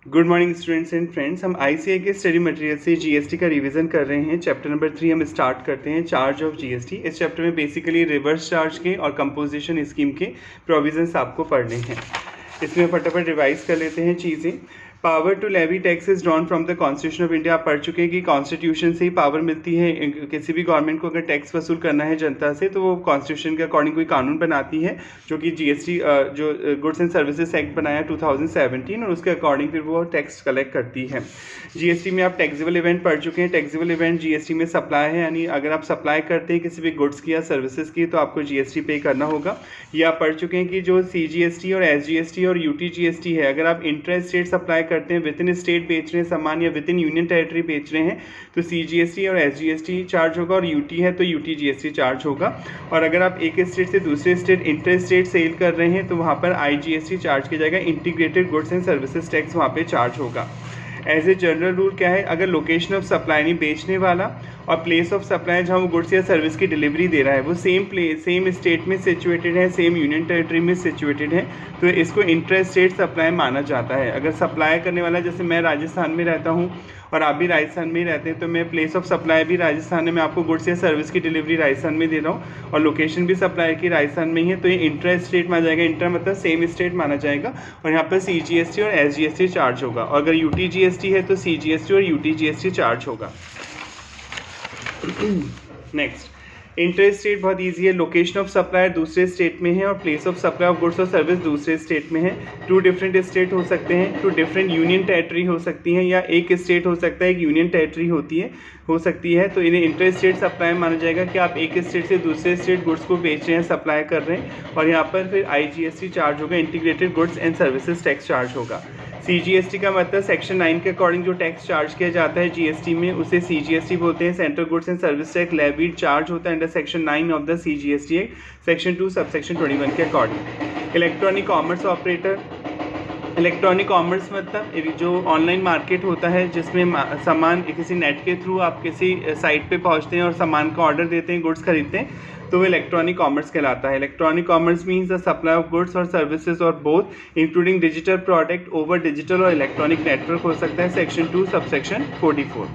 Good morning students and friends. हम ICA के study material से जीएसटी का रिवीजन कर रहे हैं। चैप्टर नंबर 3 हम स्टार्ट करते हैं, चार्ज ऑफ जीएसटी। इस चैप्टर में बेसिकली रिवर्स चार्ज के और कंपोजिशन स्कीम के प्रोविजंस आपको पढ़ने हैं। इसमें फटाफट रिवाइज कर लेते हैं चीज़ें। Power to levy tax is drawn from the constitution of India. आप पढ़ चुके हैं कि कॉन्स्टिट्यूशन से ही पावर मिलती है किसी भी गवर्नमेंट को। अगर टैक्स वसूल करना है जनता से तो वो कॉन्स्टिट्यूशन के अकॉर्डिंग कोई कानून बनाती है, जो कि जीएसटी जो गुड्स एंड सर्विसेज एक्ट बनाया 2017, और उसके अकॉर्डिंग फिर वो टैक्स कलेक्ट करती है। जीएसटी में आप टैक्सेबल इवेंट पढ़ चुके हैं। टैक्सेबल इवेंट जीएसटी में सप्लाई है, यानी अगर आप सप्लाई करते हैं किसी भी गुड्स की या सर्विसेज की तो आपको जीएसटी पे करना होगा। ये आप पढ़ चुके हैं कि जो सीजीएसटी और एसजीएसटी और यूटीजीएसटी है, अगर आप इंटर स्टेट सप्लाई करते हैं, विद इन स्टेट बेच रहे हैं सामान या विद इन यूनियन टेरिटरी बेच रहे हैं, तो सीजीएसटी और एसजीएसटी चार्ज होगा, और यूटी है तो यूटीजीएसटी चार्ज होगा। और अगर आप एक स्टेट से दूसरे स्टेट इंटर स्टेट सेल कर रहे हैं तो वहाँ पर आईजीएसटी चार्ज किया जाएगा, integrated goods and services tax वहाँ पे चार्ज होगा। एज ए जनरल रूल क्या है, अगर लोकेशन ऑफ सप्लाई यानी बेचने वाला और प्लेस ऑफ सप्लाई जहाँ वो गुड्स या सर्विस की डिलीवरी दे रहा है वो सेम स्टेट में सिचुएटेड है, सेम यूनियन टेरिटरी में सिचुएटेड है, तो इसको इंटर स्टेट सप्लाई माना जाता है। अगर सप्लाई करने वाला, जैसे मैं राजस्थान में रहता हूँ और आप भी राजस्थान में ही रहते हैं, तो मैं प्लेस ऑफ सप्लाई भी राजस्थान में आपको गुड्स या सर्विस की डिलीवरी राजस्थान में दे रहा हूँ, और लोकेशन भी सप्लाई की राजस्थान में ही है, तो ये इंटर स्टेट माना जाएगा। इंटर मतलब सेम स्टेट माना जाएगा, और यहाँ पर सीजीएसटी और एसजीएसटी चार्ज होगा। और अगर यूटीजीएसटी है तो सीजीएसटी और यूटीजीएसटी चार्ज होगा। नेक्स्ट, इंटर स्टेट बहुत ईजी है। लोकेशन ऑफ सप्लायर दूसरे स्टेट में है और place of supply of goods और सर्विस दूसरे स्टेट में है। टू डिफरेंट स्टेट हो सकते हैं, टू डिफरेंट यूनियन टेरिटरी हो सकती हैं, या एक स्टेट हो सकता है, एक यूनियन टेरिटरी हो सकती है, तो इन्हें इंटर स्टेट सप्लाई माना जाएगा कि आप एक स्टेट से दूसरे स्टेट गुड्स को बेच रहे हैं, सप्लाई कर रहे हैं, और यहाँ पर फिर आईजीएसटी चार्ज होगा, integrated goods and services tax charge होगा। सीजीएसटी का मतलब सेक्शन 9 के अकॉर्डिंग जो टैक्स चार्ज किया जाता है जीएसटी में, उसे सीजीएसटी बोलते हैं। Central goods and service tax levied charge होता है under section 9 of the CGST act, section 2 sub section 21 के according. Electronic commerce operator, electronic commerce मतलब जो ऑनलाइन मार्केट होता है जिसमें सामान किसी नेट के थ्रू आप किसी साइट पे पहुंचते हैं और सामान का ऑर्डर देते हैं, गुड्स खरीदते हैं, तो वो इलेक्ट्रॉनिक कॉमर्स कहलाता है। Electronic commerce means the supply of goods और सर्विसेज और both including digital product over digital और इलेक्ट्रॉनिक नेटवर्क हो सकता है, section 2 sub section 44।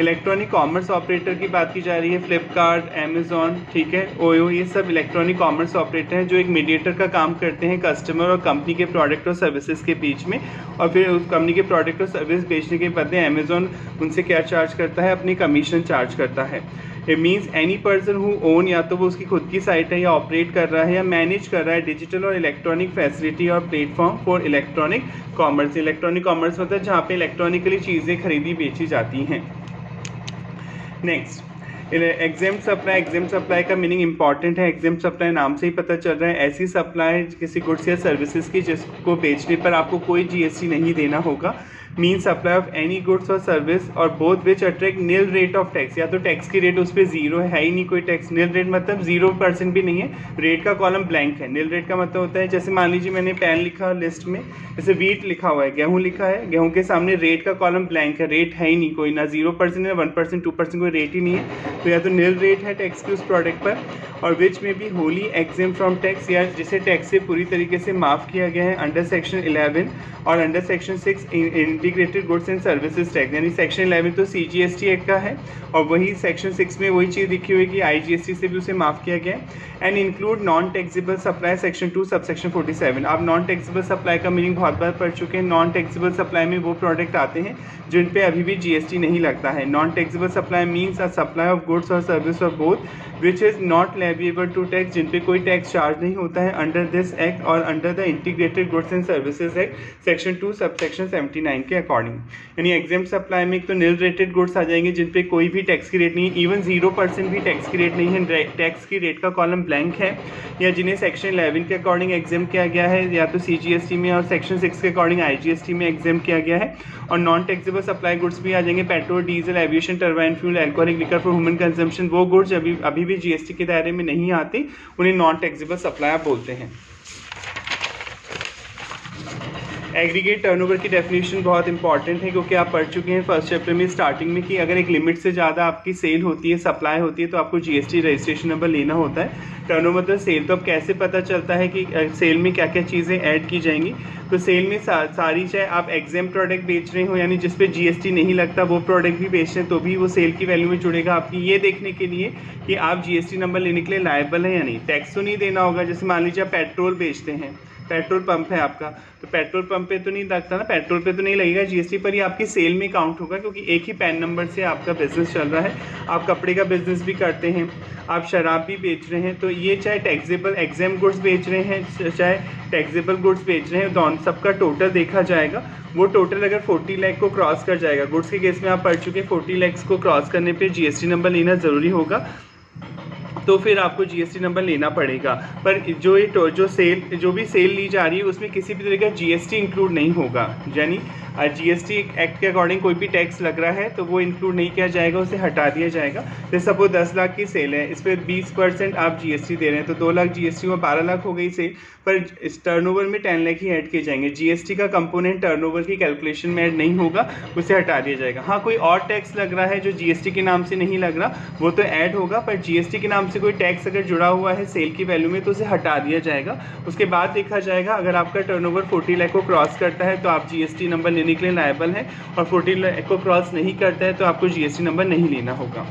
Electronic commerce operator की बात की जा रही है, फ्लिपकार्ट, अमेजॉन, ठीक है, ओयो, ये सब इलेक्ट्रॉनिक कॉमर्स ऑपरेटर हैं जो एक मीडिएटर का काम करते हैं कस्टमर और कंपनी के प्रोडक्ट और सर्विसेज के बीच में, और फिर उस कंपनी के प्रोडक्ट और सर्विस बेचने के बदले अमेजॉन उनसे क्या चार्ज करता है, अपनी कमीशन चार्ज करता है। It means any person who own, या तो वो उसकी खुद की साइट है या ऑपरेट कर रहा है या मैनेज कर रहा है डिजिटल और इलेक्ट्रॉनिक फैसिलिटी और platform for electronic commerce. Electronic commerce मतलब जहाँ पे इलेक्ट्रॉनिकली चीज़ें खरीदी बेची जाती हैं। Next, exempt supply. Exempt supply का मीनिंग इंपॉर्टेंट है। एग्जेम्प्ट सप्लाई नाम से ही पता चल रहा है, ऐसी सप्लाई किसी गुड्स या सर्विसेज की जिसको बेचने पर आपको कोई जीएसटी नहीं देना होगा। Mean supply of any goods और सर्विस और both which attract nil rate of tax, या तो टैक्स की रेट उस पर जीरो है ही नहीं, कोई टैक्स। नील रेट मतलब 0% भी नहीं है, रेट का कॉलम ब्लैंक है। नील रेट का मतलब होता है, जैसे मान लीजिए मैंने पेन लिखा लिस्ट में, जैसे वीट लिखा हुआ है, गेहूँ लिखा है, गेहूँ के सामने रेट का कॉलम ब्लैंक है, रेट है ही नहीं कोई, ना 0% है, 1%, 2% कोई रेट ही नहीं है, तो या तो नील रेट है टैक्स की उस प्रोडक्ट पर। और विच में भी होली एग्जेम्प्ट फ्रॉम टैक्स, या जिसे टैक्स से पूरी तरीके से माफ़ किया गया है अंडर सेक्शन 11 और under section 6 integrated goods and services tax. यानी सेक्शन 11 तो सीजीएसटी एक्ट का है, और वही सेक्शन 6 में वही चीज़ लिखी हुई कि आईजीएसटी से भी उसे माफ़ किया गया है। And include non taxable supply, section 2 sub section 47। आप नॉन टैक्सेबल सप्लाई का मीनिंग बहुत बार पढ़ चुके हैं। नॉन टैक्सेबल सप्लाई में वो प्रोडक्ट आते हैं जिन पे अभी भी जीएसटी नहीं लगता है। Non taxable supply means a supply of goods और सर्विस और both which is not leviable to tax, जिन पे कोई टैक्स चार्ज नहीं होता है अंडर दिस एक्ट और under the integrated goods and services act section 2 sub section 79 के अकॉर्डिंग। यानी एग्जेम्प्ट सप्लाई में एक तो नील रेटेड गुड्स आ जाएंगे जिन पे कोई भी टैक्स की रेट नहीं है, इवन 0% भी टैक्स की रेट नहीं है, टैक्स की रेट का कॉलम ब्लैंक है, या जिन्हें सेक्शन 11 के अकॉर्डिंग एग्जेम्प्ट किया गया है, या तो सीजीएसटी में और सेक्शन 6 के अकॉर्डिंग आईजीएसटी में एग्जेम्प्ट किया गया है। और नॉन टैक्सेबल सप्लाई गुड्स भी आ जाएंगे, petrol, diesel, aviation, turbine fuel, alcoholic liquor for human consumption. वो गुड्स अभी भी जीएसटी के दायरे में नहीं आती, उन्हें नॉन टैक्सेबल सप्लाई बोलते हैं। एग्रीगेट टर्नओवर की डेफिनेशन बहुत इंपॉर्टेंट है, क्योंकि आप पढ़ चुके हैं फर्स्ट चैप्टर में स्टार्टिंग में कि अगर एक लिमिट से ज़्यादा आपकी सेल होती है, सप्लाई होती है, तो आपको जीएसटी रजिस्ट्रेशन नंबर लेना होता है। टर्नओवर मतलब सेल। तो अब कैसे पता चलता है कि सेल में क्या क्या चीज़ें ऐड की जाएंगी? तो सेल में सारी, चाहे आप एग्जाम प्रोडक्ट बेच रहे हो यानी जिस पे जीएसटी नहीं लगता वो प्रोडक्ट भी बेच रहे हैं तो भी वो सेल की वैल्यू में जुड़ेगा आपकी, ये देखने के लिए कि आप जीएसटी नंबर लेने के लिए लायबल है या नहीं। टैक्स तो नहीं देना होगा। जैसे मान लीजिए आप पेट्रोल बेचते हैं, पेट्रोल पंप है आपका, तो पेट्रोल पंप पे तो नहीं लगता ना, पेट्रोल पे तो नहीं लगेगा जीएसटी, पर ये आपकी सेल में काउंट होगा, क्योंकि एक ही पैन नंबर से आपका बिजनेस चल रहा है। आप कपड़े का बिजनेस भी करते हैं, आप शराब भी बेच रहे हैं, तो ये चाहे टैक्सेबल एग्जाम गुड्स बेच रहे हैं चाहे टैक्सेबल गुड्स बेच रहे हैं, दोनों सबका टोटल देखा जाएगा। वो टोटल अगर 40 लाख को क्रॉस कर जाएगा, गुड्स के केस में आप पढ़ चुके, 40 लाख को क्रॉस करने पे जीएसटी नंबर लेना ज़रूरी होगा, तो फिर आपको जीएसटी नंबर लेना पड़ेगा। पर जो भी सेल ली जा रही है उसमें किसी भी तरह का जीएसटी इंक्लूड नहीं होगा, यानी जीएसटी एक्ट के अकॉर्डिंग कोई भी टैक्स लग रहा है तो वो इंक्लूड नहीं किया जाएगा, उसे हटा दिया जाएगा। जैसे सपोज 10 लाख की सेल है, इस पर 20% आप जीएसटी दे रहे हैं, तो 2 लाख जीएसटी में 12 लाख हो गई सेल, पर इस टर्नओवर में 10 लाख ही ऐड किए जाएंगे। जीएसटी का कंपोनेंट टर्नओवर की कैलकुलेशन में ऐड नहीं होगा, उसे हटा दिया जाएगा। हाँ, कोई और टैक्स लग रहा है जो जीएसटी के नाम से नहीं लग रहा, वो तो ऐड होगा, पर जीएसटी के नाम से कोई टैक्स अगर जुड़ा हुआ है सेल की वैल्यू में तो उसे हटा दिया जाएगा। उसके बाद देखा जाएगा अगर आपका टर्नओवर 40 लाख को क्रॉस करता है तो आप जीएसटी नंबर लेने के लिए लायबल है, और 40 लाख को क्रॉस नहीं करता है तो आपको जीएसटी नंबर नहीं लेना होगा।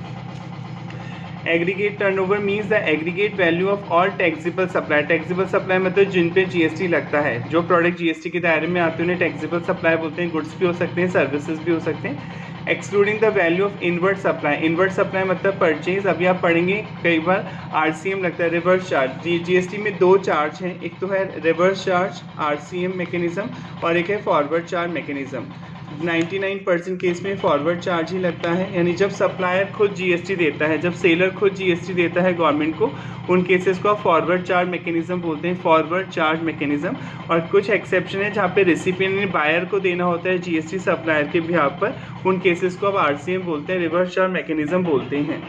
Aggregate turnover means the aggregate value of all taxable supply. Taxable supply मतलब जिन पे जीएसटी लगता है, जो प्रोडक्ट जीएसटी के दायरे में आते हैं उन्हें टैक्सेबल सप्लाई बोलते हैं। गुड्स भी हो सकते हैं, सर्विसेज भी हो सकते हैं। Excluding the value of inward supply. Inward supply मतलब परचेज, अभी आप पढ़ेंगे कई बार आरसीएम लगता है, रिवर्स चार्ज। जीएसटी में 2 चार्ज हैं, एक तो है रिवर्स चार्ज आरसीएम मैकेनिज्म और एक है फॉरवर्ड चार्ज मैकेनिज्म। 99% केस में फॉरवर्ड चार्ज ही लगता है, यानी जब सप्लायर खुद जीएसटी देता है, जब सेलर खुद जीएसटी देता है गवर्नमेंट को, उन केसेस को आप फॉरवर्ड चार्ज मैकेनिज्म बोलते हैं, फॉरवर्ड चार्ज मैकेनिज्म। और कुछ एक्सेप्शन है जहाँ पे रेसिपिएंट बायर को देना होता है जीएसटी सप्लायर के बिहाफ पर, उन केसेस को आप आरसीएम बोलते हैं, रिवर्स चार्ज मैकेनिज्म बोलते हैं।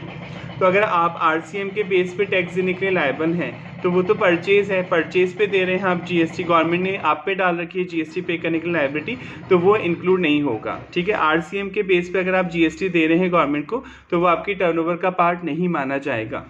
तो अगर आप आरसीएम के बेस पे टैक्स देने के लिए लायबल हैं तो वो तो परचेज है, परचेज पे दे रहे हैं आप जीएसटी, गवर्नमेंट ने आप पे डाल रखी है जीएसटी पे करने के लिए लायबिलिटी, तो वो इंक्लूड नहीं होगा। ठीक है, आरसीएम के बेस पे अगर आप जीएसटी दे रहे हैं गवर्नमेंट को तो वो आपकी टर्नओवर का पार्ट नहीं माना जाएगा।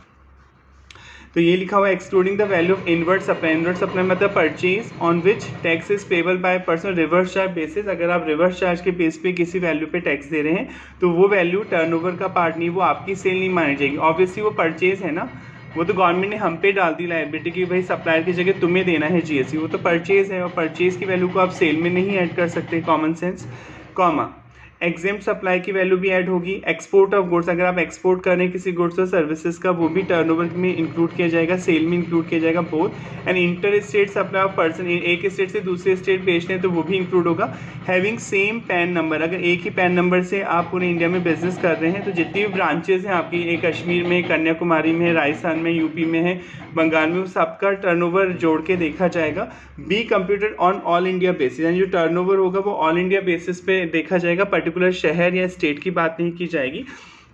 तो ये लिखा हुआ है excluding the value of inward supply. Inward supply मतलब purchase on which tax is payable by person reverse charge basis. अगर आप रिवर्स चार्ज के बेस पे किसी वैल्यू पे टैक्स दे रहे हैं तो वो वैल्यू टर्नओवर का पार्ट नहीं, वो आपकी सेल नहीं मानी जाएगी। ऑब्वियसली वो परचेज है ना, वो तो गवर्नमेंट ने हम पे डाल दी लायबिलिटी कि भाई सप्लायर की जगह तुम्हें देना है जीएसटी, वो तो परचेज है और परचेज की वैल्यू को आप सेल में नहीं ऐड कर सकते, common sense. Comma exempt supply की वैल्यू भी ऐड होगी। एक्सपोर्ट ऑफ गुड्स, अगर आप एक्सपोर्ट कर रहे हैं किसी गुड्स और सर्विसेज का, वो भी टर्नओवर में इंक्लूड किया जाएगा, सेल में इंक्लूड किया जाएगा both. And inter state supply of person, एक स्टेट से दूसरे स्टेट बेचते हैं तो वो भी इंक्लूड होगा। हैविंग सेम पैन नंबर, अगर एक ही पैन नंबर से आप पूरे इंडिया में बिजनेस कर रहे हैं तो जितनी भी ब्रांचेज हैं आपकी, एक कश्मीर में, कन्याकुमारी में, राजस्थान में, यूपी में है, बंगाल में, सबका टर्नओवर जोड़ के देखा जाएगा। Be computed on all India basis, यानी जो टर्नओवर होगा वो ऑल इंडिया बेसिस पे देखा जाएगा, पर्टिकुलर शहर या स्टेट की बात नहीं की जाएगी।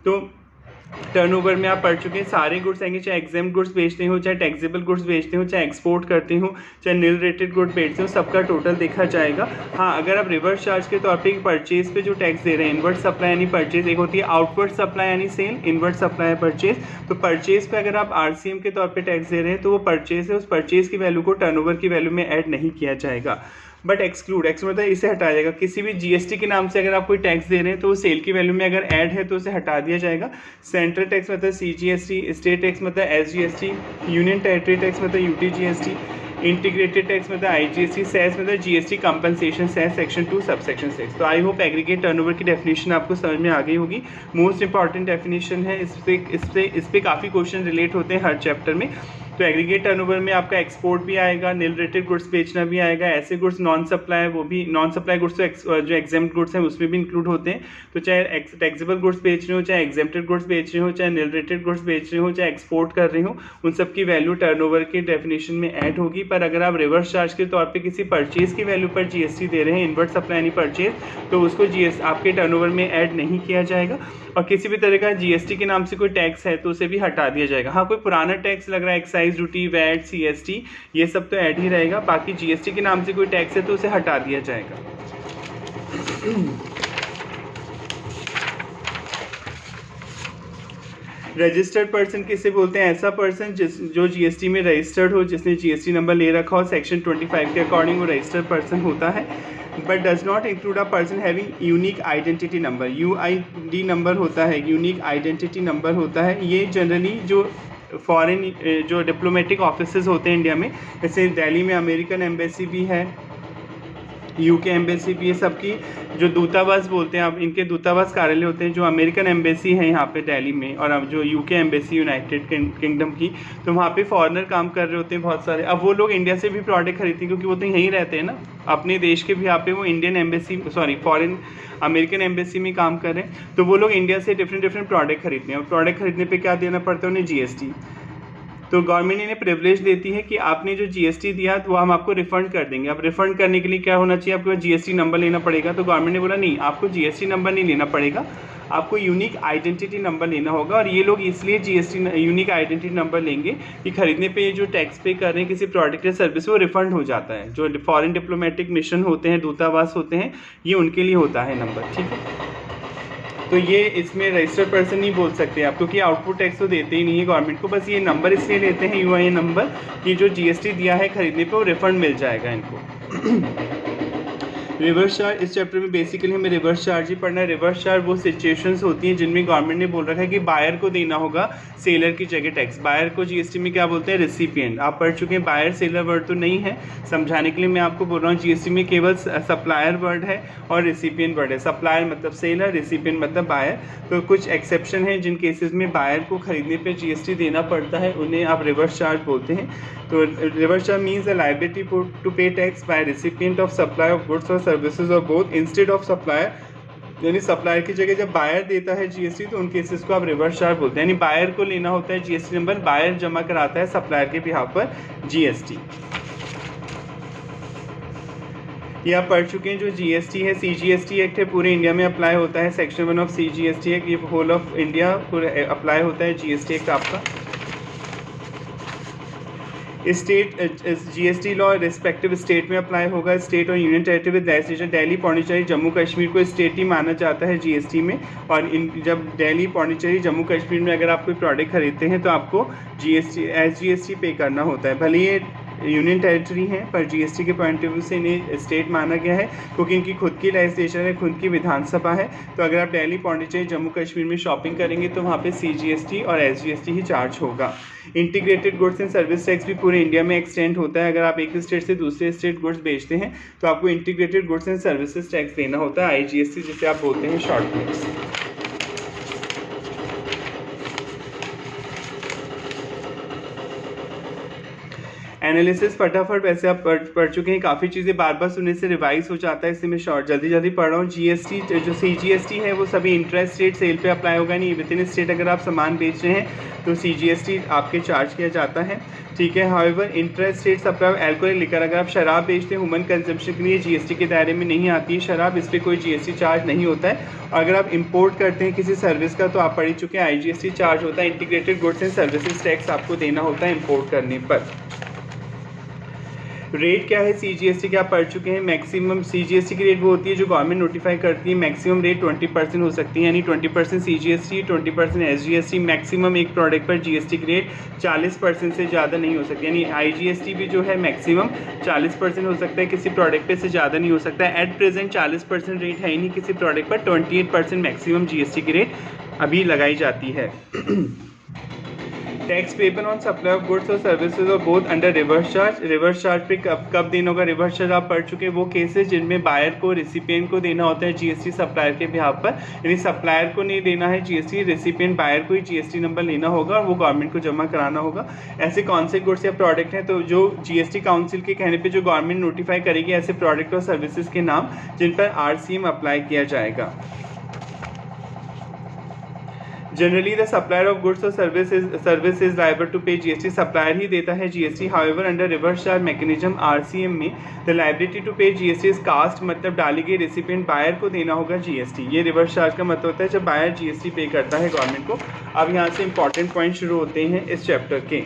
तो टर्नओवर में आप पढ़ चुके हैं सारे गुड्स आएंगे, चाहे एग्जाम गुड्स बेचते हो, चाहे टैक्सेबल गुड्स बेचते हो, चाहे एक्सपोर्ट करते हो, चाहे नील रेटेड गुड बेचते हो, सबका टोटल देखा जाएगा। हाँ, अगर आप रिवर्स चार्ज के तौर पे परचेज पे जो टैक्स दे रहे हैं, इनवर्ट सप्लाई यानी परचेज, एक होती है आउटवर्ड सप्लाई यानी सेल, इनवर्ट सप्लाई है परचेज। तो परचेज पे अगर आप आरसीएम के तौर पे टैक्स दे रहे हैं तो वो परचेज है, उस परचेज की वैल्यू को टर्नओवर की वैल्यू में ऐड नहीं किया जाएगा। बट एक्सक्लूड मतलब इसे हटाया जाएगा। किसी भी जीएसटी के नाम से अगर आप कोई टैक्स दे रहे हैं तो वो सेल की वैल्यू में अगर ऐड है तो उसे हटा दिया जाएगा। सेंट्रल टैक्स मतलब सीजीएसटी, स्टेट टैक्स मतलब एसजीएसटी, यूनियन टेरिटरी टैक्स मतलब यूटीजीएसटी, इंटीग्रेटेड टैक्स मतलब आईजीएसटी, सेस मतलब GST compensation cess section 2 subsection 6। तो आई होप एग्रीगेट टर्नओवर की डेफिनेशन आपको समझ में आ गई होगी। मोस्ट इंपॉर्टेंट डेफिनेशन है, इस पे काफ़ी क्वेश्चन रिलेट होते हैं हर चैप्टर में। तो एग्रीगेट टर्नओवर में आपका एक्सपोर्ट भी आएगा, नील रेटेड गुड्स बेचना भी आएगा, ऐसे गुड्स नॉन सप्लाई, वो भी नॉन सप्लाई गुड्स तो जो एग्जेम्प्ट गुड्स हैं उसमें भी इंक्लूड होते हैं। तो चाहे टैक्सेबल गुड्स बेच रहे हो, चाहे एग्जेम्प्टेड गुड्स बेच रहे हो, चाहे नील रेटेड गुड्स बेच रहे हो, चाहे एक्सपोर्ट कर रहे हो, उन सब की वैल्यू टर्नओवर के डेफिनेशन में ऐड होगी। पर अगर आप रिवर्स चार्ज के तौर पर किसी परचेज की वैल्यू पर जीएसटी दे रहे हैं, इनवर्ट सप्लाई यानी परचेज, तो उसको आपके टर्नओवर में ऐड नहीं किया जाएगा। और किसी भी तरह का जीएसटी के नाम से कोई टैक्स है तो उसे भी हटा दिया जाएगा। हाँ, कोई पुराना टैक्स लग रहा है, excise excise duty, VAT, CST, ये सब तो ऐड ही रहेगा। बाकी GST के नाम से कोई टैक्स है तो उसे हटा दिया जाएगा। रजिस्टर्ड पर्सन किसे बोलते हैं? ऐसा पर्सन जो GST में रजिस्टर्ड हो, जिसने GST नंबर ले रखा हो, सेक्शन 25 के अकॉर्डिंग वो रजिस्टर्ड पर्सन होता है। But does not include a person having unique identity number. UID number होता है, यूनिक आइडेंटिटी नंबर होता है। ये जनरली जो फॉरेन जो डिप्लोमेटिक ऑफिसेज होते हैं इंडिया में, जैसे दिल्ली में अमेरिकन एम्बेसी भी है, UK एम्बेसी भी है, सबकी जो दूतावास बोलते हैं, अब इनके दूतावास कार्यालय होते हैं। जो अमेरिकन एम्बेसी है यहाँ पे दिल्ली में, और अब जो UK एम्बेसी यूनाइटेड किंगडम की, तो वहाँ पे फॉरेनर काम कर रहे होते हैं बहुत सारे। अब वो लोग इंडिया से भी प्रोडक्ट खरीदते हैं क्योंकि वो तो यहीं रहते हैं ना, अपने देश के भी यहाँ पे वो Indian embassy foreign American embassy में काम कर रहे हैं। तो वो लोग इंडिया से डिफरेंट प्रोडक्ट खरीदते हैं, और प्रोडक्ट खरीदने पर क्या देना पड़ता है उन्हें? GST। तो गवर्नमेंट इन्हें प्रिविलेज देती है कि आपने जो GST दिया तो हम आपको रिफंड कर देंगे। अब रिफंड करने के लिए क्या होना चाहिए? आपको GST नंबर लेना पड़ेगा। तो गवर्नमेंट ने बोला नहीं, आपको GST नंबर नहीं लेना पड़ेगा, आपको यूनिक आइडेंटिटी नंबर लेना होगा। और ये लोग इसलिए GST यूनिक आइडेंटिटी नंबर लेंगे कि खरीदने पे ये जो टैक्स पे कर रहे हैं किसी प्रोडक्ट या सर्विस, वो रिफंड हो जाता है। जो फॉरेन डिप्लोमेटिक मिशन होते हैं, दूतावास होते हैं, ये उनके लिए होता है नंबर, ठीक है। तो ये इसमें रजिस्टर्ड पर्सन नहीं बोल सकते आप, क्योंकि आउटपुट टैक्स तो देते ही नहीं है गवर्नमेंट को, बस ये नंबर इसलिए लेते हैं UIN नंबर कि जो GST दिया है खरीदने पे वो रिफंड मिल जाएगा इनको। रिवर्स चार्ज, इस चैप्टर में बेसिकली हमें रिवर्स चार्ज ही पढ़ना है। रिवर्स चार्ज वो सिचुएशंस होती हैं जिनमें गवर्नमेंट ने बोल रखा है कि बायर को देना होगा सेलर की जगह टैक्स। बायर को GST में क्या बोलते हैं? रिसिपिएंट। आप पढ़ चुके हैं, बायर सेलर वर्ड तो नहीं है, समझाने के लिए मैं आपको बोल रहा हूँ। GST में केवल सप्लायर वर्ड है और रिसिपिएंट वर्ड है। सप्लायर मतलब सेलर, रिसिपिएंट मतलब बायर। तो कुछ एक्सेप्शन है जिन केसेस में बायर को खरीदने पे GST देना पड़ता है, उन्हें आप रिवर्स चार्ज बोलते हैं। तो reverse charge means the liability to pay tax by recipient of supply of goods और सर्विसेज और बोथ इंस्टेड ऑफ सप्लायर। यानी सप्लायर की जगह जब बायर देता है GST तो उन केसेस को आप रिवर्स चार्ज बोलते हैं। यानी बायर को लेना होता है GST नंबर, बायर जमा कराता है सप्लायर के बिहाफ पर GST। ये आप पढ़ चुके हैं। जो GST है, CGST एक्ट है, पूरे इंडिया में अप्लाई होता है। सेक्शन 1 ऑफ CGST एक्ट, ये होल ऑफ इंडिया पूरे अप्लाई होता है GST एक्ट आपका। State GST law respective state में अप्लाई होगा। स्टेट और union territory with legislature, Delhi, Pondicherry, Jammu Kashmir को स्टेट ही माना जाता है GST में। और जब दिल्ली, पौंडीचेरी, जम्मू कश्मीर में अगर आप कोई प्रोडक्ट खरीदते हैं तो आपको SGST पे करना होता है। भले ये यूनियन टेरिटरी हैं पर GST के पॉइंट ऑफ व्यू से इन्हें स्टेट माना गया है क्योंकि इनकी खुद की लेजिस्लेचर है, खुद की विधानसभा है। तो अगर आप दिल्ली, पौंडीचेरी, जम्मू कश्मीर में शॉपिंग करेंगे तो वहाँ पे CGST और SGST ही चार्ज होगा। Integrated goods and service tax भी पूरे इंडिया में एक्सटेंड होता है। अगर आप एक स्टेट से दूसरे स्टेट गुड्स बेचते हैं तो आपको integrated goods and services tax देना होता है, IGST जिसे आप बोलते हैं शॉर्ट में। एनालिसिस फटाफट वैसे आप पढ़ चुके हैं, काफ़ी चीज़ें बार बार सुनने से रिवाइज हो जाता है, इससे मैं शॉर्ट जल्दी पढ़ रहा हूँ। GST जो CGST है वो सभी इंट्रा स्टेट सेल पे अप्लाई होगा, नहीं विद इन स्टेट अगर आप सामान बेच रहे हैं तो CGST आपके चार्ज किया जाता है, ठीक है। However intra state supply of alcoholic liquor, अगर आप शराब बेचते हैं ह्यूमन कंजम्पशन के लिए, GST के दायरे में नहीं आती है शराब, इस पर कोई GST चार्ज नहीं होता है। और अगर आप इंपोर्ट करते हैं किसी सर्विस का तो आप पढ़ चुके हैं IGST चार्ज होता है। Integrated goods and services tax आपको देना होता है इंपोर्ट करने पर। रेट क्या है CGST के आप पढ़ चुके हैं। मैक्सिमम CGST की रेट वो होती है जो गवर्नमेंट नोटिफाई करती है। मैक्सिमम रेट 20% हो सकती है, यानी 20% CGST, 20% SGST। मैक्सिमम एक प्रोडक्ट पर GST की रेट 40% से ज़्यादा नहीं हो सकती, यानी IGST भी जो है मैक्सिमम 40% हो सकता है, किसी प्रोडक्ट पे से ज़्यादा नहीं हो सकता है। एट प्रेजेंट 40% रेट है ही नहीं किसी प्रोडक्ट पर, 28% मैक्सिमम GST की रेट अभी लगाई जाती है। Tax payable on supply of goods और सर्विसेज और both under reverse charge. Reverse charge पे कब देना होगा? रिवर्स चार्ज आप पढ़ चुके हैं, वो केसेस जिनमें बायर को, रिसिपिएंट को देना होता है GST सप्लायर के बिहाफ पर, यानी सप्लायर को नहीं देना है GST, रिसिपिएंट बायर को ही GST नंबर लेना होगा और वो गवर्नमेंट को जमा कराना होगा। ऐसे कौन से गुड्स या प्रोडक्ट हैं? तो जो GST काउंसिल के कहने पर जो गवर्नमेंट नोटिफाई करेगी ऐसे प्रोडक्ट और सर्विसेज के नाम जिन पर RCM अप्लाई किया जाएगा। Generally, the supplier of goods or service is liable to pay GST. Supplier ही देता है GST. However, under reverse charge mechanism RCM में the liability to pay GST is cast, मतलब डाली गई recipient buyer को देना होगा GST। ये reverse charge का मतलब होता है जब buyer GST पे करता है गवर्नमेंट को। अब यहाँ से important point शुरू होते हैं इस चैप्टर के।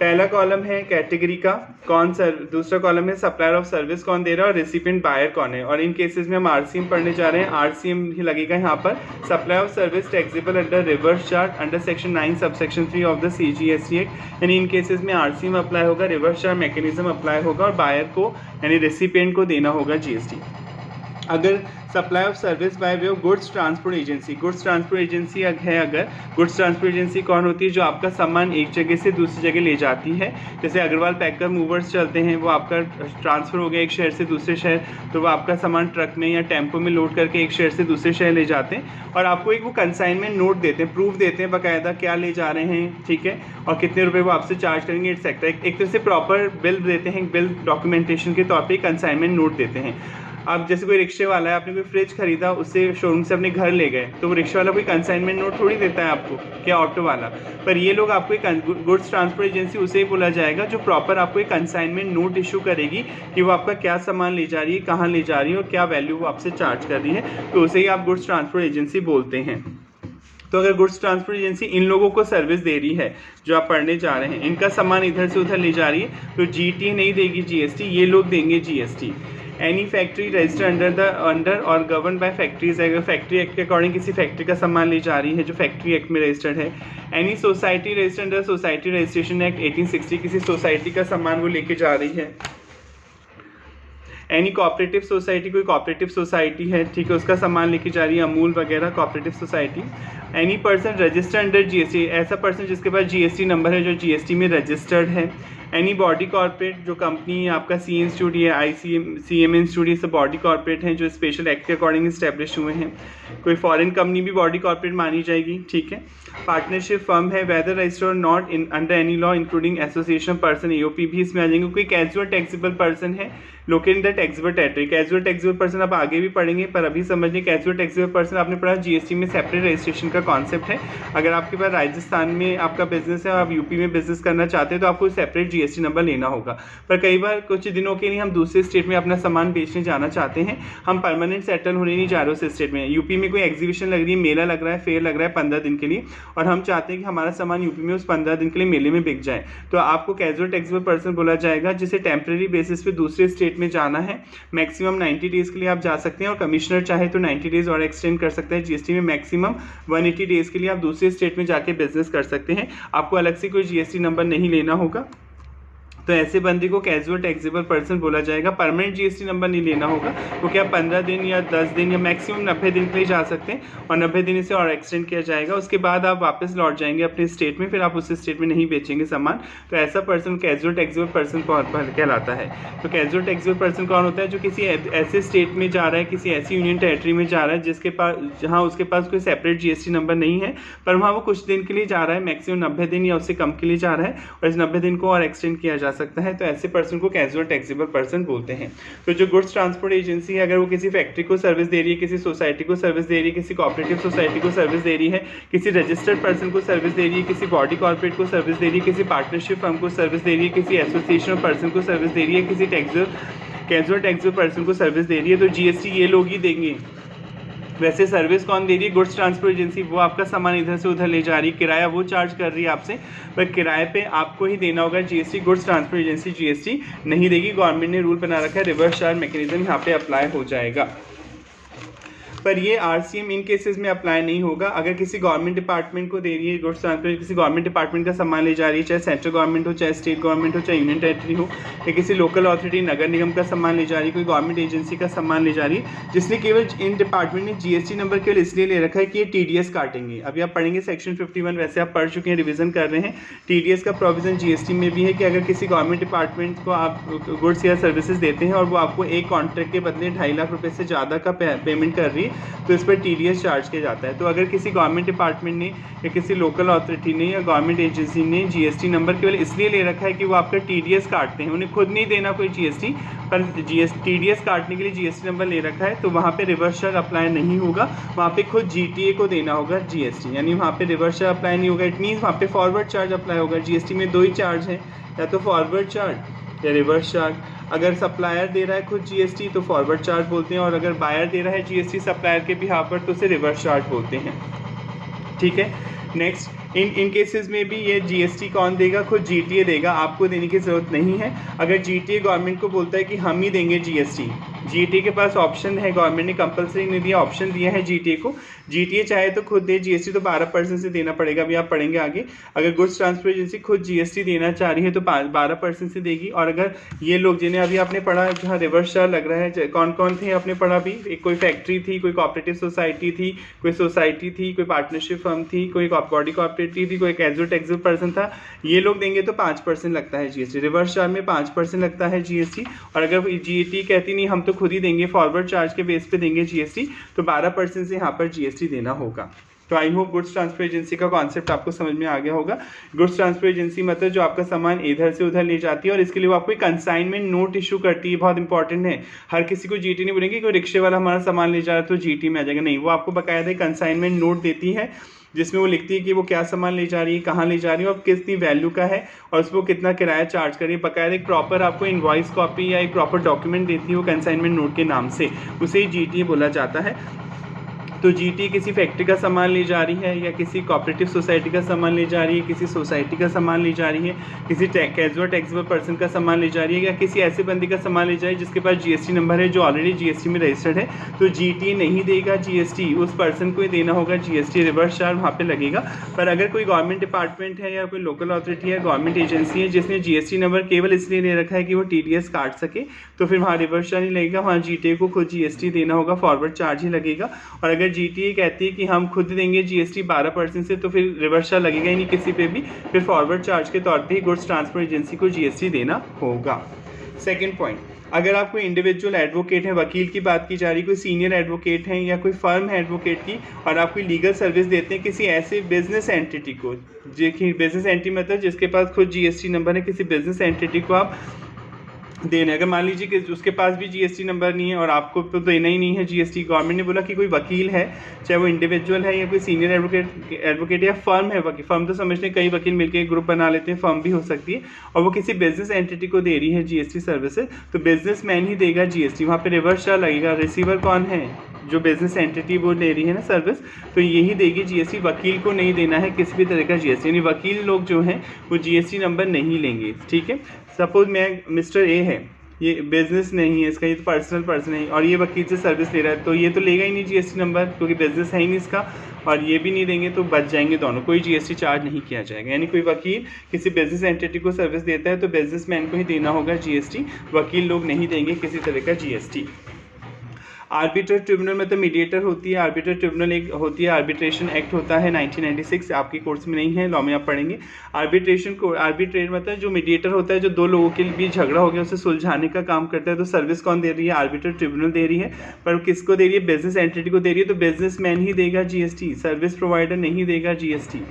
पहला कॉलम है कैटेगरी का, कौन सर, दूसरा कॉलम है सप्लायर ऑफ सर्विस कौन दे रहा है और रेसिपिएंट बायर कौन है। और इन केसेस में हम आरसीएम पढ़ने जा रहे हैं, आरसीएम ही लगेगा यहाँ पर, supply of service taxable under reverse charge under section 9 subsection 3 of the CGST act. यानी इन केसेस में आरसीएम अप्लाई होगा, रिवर्स चार्ज मैकेनिज्म अप्लाई होगा और बायर को यानी रेसिपिएंट को देना होगा जीएसटी। अगर supply of service by way of goods transport agency, goods transport agency है, अगर गुड्स ट्रांसपोर्ट एजेंसी कौन होती है, जो आपका सामान एक जगह से दूसरी जगह ले जाती है। जैसे अग्रवाल पैकर मूवर्स चलते हैं, वो आपका ट्रांसफ़र हो गया एक शहर से दूसरे शहर, तो वो आपका सामान ट्रक में या टेम्पो में लोड करके एक शहर से दूसरे शहर ले जाते हैं और आपको एक वो कंसाइनमेंट नोट देते हैं, प्रूफ देते हैं बाकायदा क्या ले जा रहे हैं, ठीक है, और कितने रुपए वो आपसे चार्ज करेंगे एक्सेट्रा। एक तरह से प्रॉपर बिल देते हैं, बिल डॉक्यूमेंटेशन के तौर पर कंसाइनमेंट नोट देते हैं। अब जैसे कोई रिक्शे वाला है, आपने कोई फ्रिज खरीदा, उससे शोरूम से अपने घर ले गए, तो वो रिक्शे वाला कोई कंसाइनमेंट नोट थोड़ी देता है आपको, क्या ऑटो वाला। पर ये लोग आपको एक गुड्स ट्रांसपोर्ट एजेंसी उसे ही बोला जाएगा जो प्रॉपर आपको एक कंसाइनमेंट नोट इशू करेगी कि वो आपका क्या सामान ले जा रही है, कहाँ ले जा रही है और क्या वैल्यू वो आपसे चार्ज कर रही है, तो उसे ही आप गुड्स ट्रांसपोर्ट एजेंसी बोलते हैं। तो अगर गुड्स ट्रांसपोर्ट एजेंसी इन लोगों को सर्विस दे रही है जो आप पढ़ने जा रहे हैं, इनका सामान इधर से उधर ले जा रही है, तो जीटी नहीं देगी जीएसटी, ये लोग देंगे GST. Any factory registered under और गवर्न बाय फैक्ट्रीज, अगर फैक्ट्री एक्ट के अकॉर्डिंग किसी फैक्ट्री का सामान ले जा रही है जो फैक्ट्री एक्ट में रजिस्टर्ड है। Any society registered under society registration act 1860, किसी सोसाइटी का सामान वो लेके जा रही है। एनी कोऑपरेटिव सोसाइटी, कोई कोऑपरेटिव सोसाइटी है, ठीक है, उसका सामान लेके जा रही है, अमूल वगैरह cooperative society. Any person registered under GST, ऐसा पर्सन जिसके पास जीएसटी नंबर है जो जीएसटी में रजिस्टर्ड है। एनी बॉडी कॉर्पोरेट, जो कंपनी आपका सी इंस्टीट्यूट या ICM इंस्टीट्यूट, ये सब बॉडी कॉर्पोरेट हैं जो स्पेशल एक्ट के अकॉर्डिंग इस्टेब्लिश हुए हैं। कोई फॉरेन कंपनी भी बॉडी कॉर्पोरेट मानी जाएगी, ठीक है। पार्टनरशिप फर्म है, वेदर रजिस्टर्ड और not in under any law including association person, AOP भी इसमें आ जाएंगे। कोई कैजुअल टैक्सेबल पर्सन है located in the taxable territory, casual taxable person आप आगे भी पढ़ेंगे, पर अभी समझिए कैजुअल टैक्सेबल पर्सन आपने पढ़ा जीएसटी में सेपरेट रजिस्ट्रेशन का कॉन्सेप्ट है। अगर आपके पास राजस्थान में आपका बिजनेस है और आप यूपी में बिजनेस करना चाहते हैं तो आपको सेपरेट जीएसटी नंबर लेना होगा। पर कई बार कुछ दिनों के लिए हम दूसरे स्टेट में अपना सामान बेचने जाना चाहते हैं, हम परमानेंट सेटल होने नहीं जा रहे उस स्टेट में, यूपी में कोई एग्जीबिशन लग रही है, मेला लग रहा है, फेयर लग रहा है 15 दिन के लिए, और हम चाहते हैं कि हमारा सामान यूपी में उस 15 दिन के लिए मेले में बिक जाए, तो आपको कैजुअल टैक्सेबल पर्सन बोला जाएगा जिसे टेम्परेरी बेसिस पे दूसरे स्टेट में जाना है। मैक्सिमम 90 डेज के लिए आप जा सकते हैं और कमिश्नर चाहे तो 90 डेज और एक्सटेंड कर सकते हैं। जीएसटी में मैक्सिमम 180 डेज के लिए आप दूसरे स्टेट में जाके बिजनेस कर सकते हैं, आपको अलग से कोई जीएसटी नंबर नहीं लेना होगा। तो ऐसे बंदे को कैजुअल टैक्सेबल पर्सन बोला जाएगा। परमानेंट जीएसटी नंबर नहीं लेना होगा, क्योंकि आप 15 दिन या 10 दिन या मैक्सिमम 90 दिन के लिए जा सकते हैं और 90 दिन इसे और एक्सटेंड किया जाएगा। उसके बाद आप वापस लौट जाएंगे अपने स्टेट में, फिर आप उस स्टेट में नहीं बेचेंगे सामान। तो ऐसा पर्सन कैजुअल टैक्सेबल पर्सन कहलाता है। तो कैजुअल टैक्सेबल पर्सन कौन होता है? जो किसी ऐसे स्टेट में जा रहा है, किसी ऐसी यूनियन टेरिटरी में जा रहा है जिसके पास जहाँ उसके पास कोई सेपरेट जीएसटी नंबर नहीं है, पर वहाँ वो कुछ दिन के लिए जा रहा है, मैक्सिमम 90 दिन या उससे कम के लिए जा रहा है, और इस 90 दिन को और एक्सटेंड किया जा सकता है। तो ऐसे पर्सन को कैजुअल टैक्सेबल पर्सन बोलते हैं। तो जो गुड्स ट्रांसपोर्ट एजेंसी है, अगर वो किसी फैक्ट्री को सर्विस दे रही है, किसी सोसाइटी को सर्विस दे रही है, किसी कोऑपरेटिव सोसाइटी को सर्विस दे रही है, किसी रजिस्टर्ड पर्सन को सर्विस दे रही है, किसी बॉडी कॉर्पोरेट को सर्विस दे रही है, किसी पार्टनरशिप फर्म को सर्विस दे रही है, किसी एसोसिएशन पर्सन को सर्विस दे रही है, किसी कैजुअल टैक्सेबल पर्सन को सर्विस दे रही है, तो जीएसटी ये लोग ही देंगे। वैसे सर्विस कौन दे रही है? Goods transport agency. वो आपका सामान इधर से उधर ले जा रही है, किराया वो चार्ज कर रही है आपसे, पर किराए पे आपको ही देना होगा GST. Goods transport agency GST नहीं देगी। गवर्नमेंट ने रूल बना रखा है, रिवर्स चार्ज मैकेनिज्म यहाँ पे अप्लाई हो जाएगा। पर ये आरसीएम इन केसेस में अप्लाई नहीं होगा। अगर किसी गवर्नमेंट डिपार्टमेंट को दे रही है गुड्स ट्रांसपोर्ट, किसी गवर्नमेंट डिपार्टमेंट का सामान ले जा रही है, चाहे सेंट्रल गवर्नमेंट हो, चाहे स्टेट गवर्नमेंट हो, चाहे यूनियन टेरिटरी हो, या किसी लोकल अथॉरिटी नगर निगम का सामान ले जा रही है, कोई गवर्नमेंट एजेंसी का सामान ले जा रही है, जिसने केवल इन डिपार्टमेंट ने जीएसटी नंबर केवल इसलिए ले रखा है कि ये टीडीएस काटेंगे। अभी आप पढ़ेंगे सेक्शन 51, वैसे आप पढ़ चुके हैं, रिविजन कर रहे हैं। टीडीएस का प्रोविजन जीएसटी में भी है कि अगर किसी गवर्नमेंट डिपार्टमेंट को आप गुड्स या सर्विसेज देते हैं और वो आपको एक कॉन्ट्रैक्ट के बदले 2.5 लाख रुपये से ज़्यादा का पेमेंट कर रही है, तो इस पर टीडीएस चार्ज किया जाता है। तो अगर किसी गवर्नमेंट डिपार्टमेंट ने या किसी लोकल अथॉरिटी ने या गवर्नमेंट एजेंसी ने जीएसटी नंबर केवल इसलिए ले रखा है कि वो आपका टीडीएस काटते हैं, उन्हें खुद नहीं देना कोई जीएसटी, पर टीडीएस काटने के लिए जीएसटी नंबर ले रखा है, तो वहाँ पे रिवर्स चार्ज अप्लाई नहीं होगा, वहाँ पे खुद जीटीए को देना होगा जीएसटी, यानी वहाँ पे रिवर्स चार्ज अप्लाई नहीं होगा। इट मीन्स वहाँ पे फॉरवर्ड चार्ज अप्लाई होगा। जीएसटी में 2 ही चार्ज हैं, या तो फॉरवर्ड चार्ज या रिवर्स चार्ज। अगर सप्लायर दे रहा है खुद जीएसटी तो फॉरवर्ड चार्ज बोलते हैं, और अगर बायर दे रहा है जीएसटी सप्लायर के बिहाफ पर तो उसे रिवर्स चार्ज बोलते हैं। ठीक है। नेक्स्ट, इन केसेस में भी ये जीएसटी कौन देगा, खुद जीटीए देगा, आपको देने की ज़रूरत नहीं है। अगर जीटीए गवर्नमेंट को बोलता है कि हम ही देंगे जीएसटी, जीटीए के पास ऑप्शन है, गवर्नमेंट ने कंपलसरी नहीं दिया, ऑप्शन दिया है जीटीए को, जीटीए चाहे तो खुद दे जीएसटी, तो 12% से देना पड़ेगा, अभी आप पढ़ेंगे आगे। अगर गुड्स ट्रांसपोर्ट एजेंसी खुद जीएसटी देना चाह रही है तो 12% से देगी। और अगर ये लोग जिन्हें अभी आपने पढ़ा जहाँ रिवर्स चार्ज लग रहा है, कौन कौन थे आपने पढ़ा भी, एक कोई फैक्ट्री थी, कोई कोऑपरेटिव सोसाइटी थी, कोई सोसाइटी थी, कोई पार्टनरशिप फर्म थी, कोई बॉडी कोऑपरेटिव थी, कोई कैजुअल टैक्सेबल पर्सन था, ये लोग देंगे तो 5% लगता है जीएसटी। रिवर्स चार्ज में 5% लगता है जीएसटी। और अगर जीटी कहती नहीं हम तो खुद ही देंगे, फॉरवर्ड चार्ज के बेस पे देंगे जीएसटी, तो 12% से यहाँ पर जीएसटी देना होगा। तो I hope goods transfer agency का कॉन्सेप्ट आपको समझ में आ गया होगा। गुड्स ट्रांसफर एजेंसी मतलब जो आपका सामान इधर से उधर ले जाती है और इसके लिए वो आपको कंसाइनमेंट नोट इशू करती है, बहुत इंपॉर्टेंट है। हर किसी को जीटी नहीं बोलेंगे कि रिक्शे वाला हमारा सामान ले जा रहा है तो जीटी में आ जाएगा, नहीं, वो आपको बकायदा कंसाइनमेंट नोट देती है जिसमें वो लिखती है कि वो क्या सामान ले जा रही है, कहाँ ले जा रही है और कितनी वैल्यू का है और उसको कितना किराया चार्ज कर रही है। बकायदा एक प्रॉपर आपको इनवॉइस कॉपी या एक प्रॉपर डॉक्यूमेंट देती है वो कंसाइनमेंट नोट के नाम से, उसे ही जीटी बोला जाता है। तो जीटी किसी फैक्ट्री का सामान ले जा रही है या किसी कोऑपरेटिव सोसाइटी का सामान ले जा रही है, किसी सोसाइटी का सामान ले जा रही है, किसी कैजुअल टैक्सेबल पर्सन का सामान ले जा रही है या किसी ऐसे बंदे का सामान ले जा रही है जिसके पास जीएसटी नंबर है, जो ऑलरेडी जीएसटी में रजिस्टर्ड है, तो जीटी नहीं देगा जीएसटी, उस पर्सन को ही देना होगा जीएसटी, रिवर्स चार्ज वहाँ पे लगेगा। पर अगर कोई गवर्नमेंट डिपार्टमेंट है या कोई लोकल अथॉरिटी है, गवर्नमेंट एजेंसी है जिसने जीएसटी नंबर केवल इसलिए ले रखा है कि वो टीडीएस काट सके, तो फिर वहाँ रिवर्स चार्ज नहीं लगेगा, वहाँ जीटीए को खुद जीएसटी देना होगा, फॉरवर्ड चार्ज ही लगेगा। और अगर जीटीए कहती है कि हम खुद देंगे जीएसटी 12% से, तो फिर रिवर्स चार्ज लगेगा ही नहीं किसी पे भी, फिर फॉरवर्ड चार्ज के तौर पे ही गुड्स ट्रांसपोर्ट एजेंसी को जीएसटी देना होगा। सेकंड पॉइंट, अगर आप कोई इंडिविजुअल एडवोकेट है, वकील की बात की जा रही, कोई सीनियर एडवोकेट हैं या कोई फर्म है एडवोकेट की और आप कोई लीगल सर्विस देते हैं किसी ऐसे बिजनेस एंटिटी को, जो कि बिजनेस एंटिटी मतलब जिसके पास खुद जीएसटी नंबर है, किसी बिजनेस एंटिटी को आप देने, अगर मान लीजिए कि उसके पास भी जीएसटी नंबर नहीं है और आपको तो देना ही नहीं है जीएसटी, गवर्नमेंट ने बोला कि कोई वकील है, चाहे वो इंडिविजुअल है या कोई सीनियर एडवोकेट या फर्म है, वकील फर्म तो समझते हैं कई वकील मिलकर एक ग्रुप बना लेते हैं, फर्म भी हो सकती है, और वो किसी बिजनेस एंटिटी को दे रही है जीएसटी सर्विसेज, तो बिजनेस मैन ही देगा जीएसटी, वहाँ पर रिवर्स चार्ज लगेगा। रिसीवर कौन है, जो बिजनेस एंटिटी वो ले रही है ना सर्विस, तो यही देगी जीएसटी, वकील को नहीं देना है किसी भी तरह का जीएसटी, यानी वकील लोग जो हैं वो जीएसटी नंबर नहीं लेंगे। ठीक है, सपोज मैं मिस्टर ए है, ये बिजनेस नहीं है इसका, ये तो पर्सन है और ये वकील से सर्विस ले रहा है, तो ये तो लेगा ही नहीं जीएसटी नंबर क्योंकि बिजनेस है ही नहीं इसका, और ये भी नहीं देंगे, तो बच जाएंगे दोनों, कोई जीएसटी चार्ज नहीं किया जाएगा। यानी कोई वकील किसी बिजनेस एंटिटी को सर्विस देता है तो बिजनेसमैन को ही देना होगा जीएसटी, वकील लोग नहीं देंगे किसी तरह का जीएसटी। आर्बिट्रेटर ट्रिब्यूनल मतलब मीडिएटर होती है, आर्बिट्रेटर ट्रिब्यूनल एक होती है, आर्बिट्रेशन एक्ट होता है 1996, आपके कोर्स में नहीं है, लॉ में आप पढ़ेंगे। आर्बिट्रेशन को आर्बिट्रेट मतलब जो मीडिएटर होता है, जो दो लोगों के बीच झगड़ा हो गया उसे सुलझाने का काम करता है, तो सर्विस कौन दे रही है, आर्बिट्रेटर ट्रिब्यूनल दे रही है, पर किसको दे रही है, बिजनेस एंटिटी को दे रही है, तो बिजनेसमैन ही देगा जीएसटी, सर्विस प्रोवाइडर नहीं देगा जीएसटी।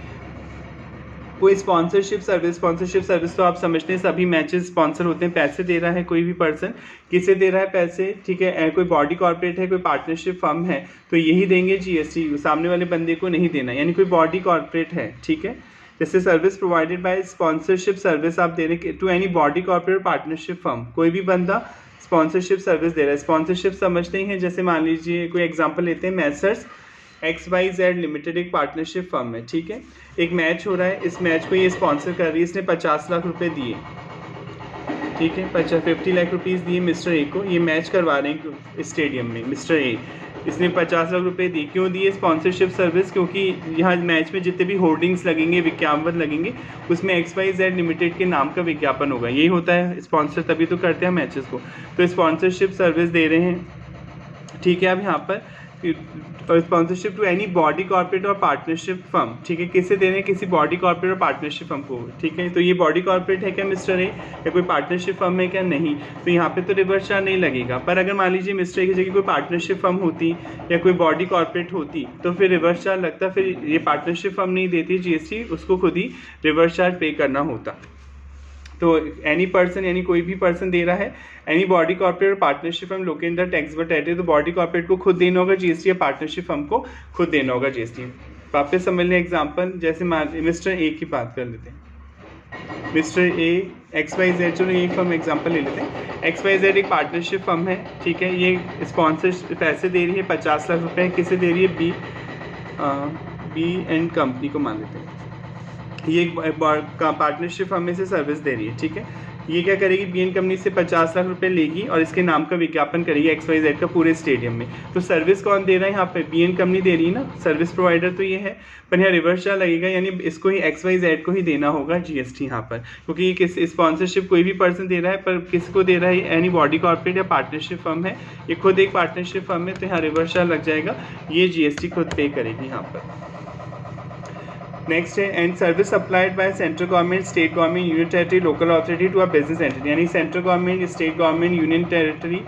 कोई स्पॉन्सरशिप सर्विस तो आप समझते हैं सभी मैचेस स्पॉन्सर होते हैं, पैसे दे रहा है कोई भी पर्सन, किसे दे रहा है पैसे, ठीक है, कोई बॉडी कॉर्पोरेट है, कोई पार्टनरशिप फर्म है, तो यही देंगे जीएसटी, सामने वाले बंदे को नहीं देना, यानी कोई बॉडी कॉर्पोरेट है, ठीक है, जैसे service provided by sponsorship service आप दे रहे हैं to any body corporate partnership firm, कोई भी बंदा स्पॉन्सरशिप सर्विस दे रहा है। स्पॉन्सरशिप समझते ही हैं, जैसे मान लीजिए कोई एग्जांपल लेते हैं, मैसर्स XYZ लिमिटेड एक पार्टनरशिप फर्म है, ठीक है, एक मैच हो रहा है, इस मैच को ये स्पॉन्सर कर रही है, इसने 50 लाख रुपए दिए, ठीक है, 50 लाख रुपीज़ दिए मिस्टर ए को, ये मैच करवा रहे हैं स्टेडियम में, मिस्टर ए इसने 50 लाख रुपए दिए, क्यों दिए, स्पॉन्सरशिप सर्विस, क्योंकि यहाँ मैच में जितने भी होर्डिंग्स लगेंगे, विज्ञापन लगेंगे, उसमें XYZ लिमिटेड के नाम का विज्ञापन होगा, यही होता है स्पॉन्सर, तभी तो करते हैं मैचेस को, तो स्पॉन्सरशिप सर्विस दे रहे हैं, ठीक है। अब यहाँ पर sponsorship to any body corporate और पार्टनरशिप फर्म, ठीक है, किसे दे रहे हैं, किसी बॉडी कॉर्पोरेट और पार्टनरशिप फर्म को, ठीक है, तो ये बॉडी कॉर्पोरेट है क्या मिस्टर ए, या कोई पार्टनरशिप फर्म है क्या, नहीं, तो यहाँ पे तो रिवर्स चार्ज नहीं लगेगा। पर अगर मान लीजिए मिस्टर ए की जगह कोई पार्टनरशिप फर्म होती या कोई बॉडी कॉर्पोरेट होती तो फिर रिवर्स चार्ज लगता, फिर ये पार्टनरशिप फर्म नहीं देती जीएसटी, उसको खुद ही रिवर्स चार्ज पे करना होता। तो एनी पर्सन यानी कोई भी पर्सन दे रहा है, एनी बॉडी कॉर्पोरेट और partnership firm located in the taxable territory, तो बॉडी कॉर्पोरेट को खुद देना होगा जीएसटी या पार्टनरशिप फर्म को खुद देना होगा जीएसटी। वापस समझ लें एग्जांपल, जैसे मिस्टर ए की बात कर लेते हैं, मिस्टर ए XYZ, चलो ये फर्म एग्जांपल ले लेते हैं, XYZ एक पार्टनरशिप फर्म है, ठीक है, ये स्पॉन्सर पैसे दे रही है 50 लाख रुपए, किसे दे रही है, बी एंड कंपनी को मान लेते हैं, ये एक पार्टनरशिप फर्म में से सर्विस दे रही है, ठीक है। ये क्या करेगी, बीएन कंपनी से 50 लाख रुपए लेगी और इसके नाम का विज्ञापन करेगी XYZ का पूरे स्टेडियम में। तो सर्विस कौन दे रहा है यहाँ पे, बीएन कंपनी दे रही है ना, सर्विस प्रोवाइडर तो ये है, पर यहाँ रिवर्स चार्ज लगेगा, यानी इसको ही XYZ को ही देना होगा जीएसटी यहाँ पर, क्योंकि ये किस स्पॉन्सरशिप कोई भी पर्सन दे रहा है, पर किसको दे रहा है, एनी बॉडी कॉर्पोरेट या पार्टनरशिप फर्म है, ये खुद एक पार्टनरशिप फर्म है, तो यहाँ रिवर्स चार्ज लग जाएगा, ये जीएसटी खुद पे करेगी यहाँ पर। नेक्स्ट है, and service supplied by central government, state government, union territory, local authority to a business entity, यानी central government, state government, union territory,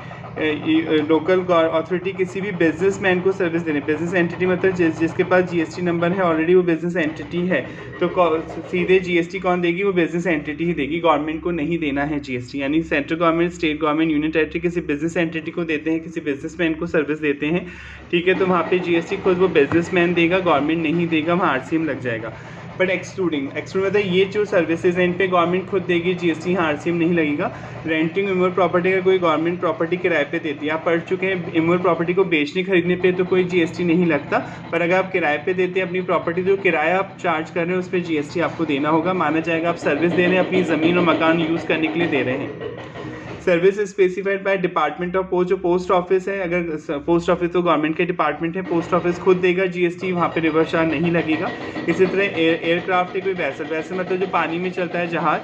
local authority किसी भी बिजनेसमैन को सर्विस देने, बिजनेस एंटिटी मतलब जिसके पास जीएसटी नंबर है ऑलरेडी, वो बिजनेस एंटिटी है, तो सीधे जीएसटी कौन देगी, वो बिजनेस एंटिटी ही देगी, गवर्नमेंट को नहीं देना है जीएसटी। यानी central government, state government, union territory किसी बिजनेस एंटिटी को देते हैं, किसी बिजनेसमैन को सर्विस देते हैं, ठीक है, तो वहाँ पे जीएसटी खुद वो बिजनेसमैन देगा, गवर्नमेंट नहीं देगा, वहाँ आरसीएम लग जाएगा। बट एक्सक्लूडिंग मतलब ये जो सर्विसेज हैं इन पे गवर्नमेंट खुद देगी जीएसटी, यहाँ आरसीएम नहीं लगेगा। रेंटिंग इमोल प्रॉपर्टी, अगर कोई गवर्नमेंट प्रॉपर्टी किराए पे देती है, आप पढ़ चुके हैं इमोल प्रॉपर्टी को बेचने खरीदने पे तो कोई जीएसटी नहीं लगता, पर अगर आप किराए पे देते हैं अपनी प्रॉपर्टी, जो किराया आप चार्ज कर रहे हैं उस पर जीएसटी आपको देना होगा, माना जाएगा आप सर्विस दे रहे हैं, अपनी ज़मीन और मकान यूज़ करने के लिए दे रहे हैं। Service specified by department of post, जो पोस्ट ऑफिस है, अगर पोस्ट ऑफिस तो गवर्नमेंट के डिपार्टमेंट है, पोस्ट ऑफिस खुद देगा जीएसटी, वहाँ पे रिवर्स चार्ज नहीं लगेगा। इसी तरह एयरक्राफ्ट है कोई वैसे मतलब जो पानी में चलता है जहाज,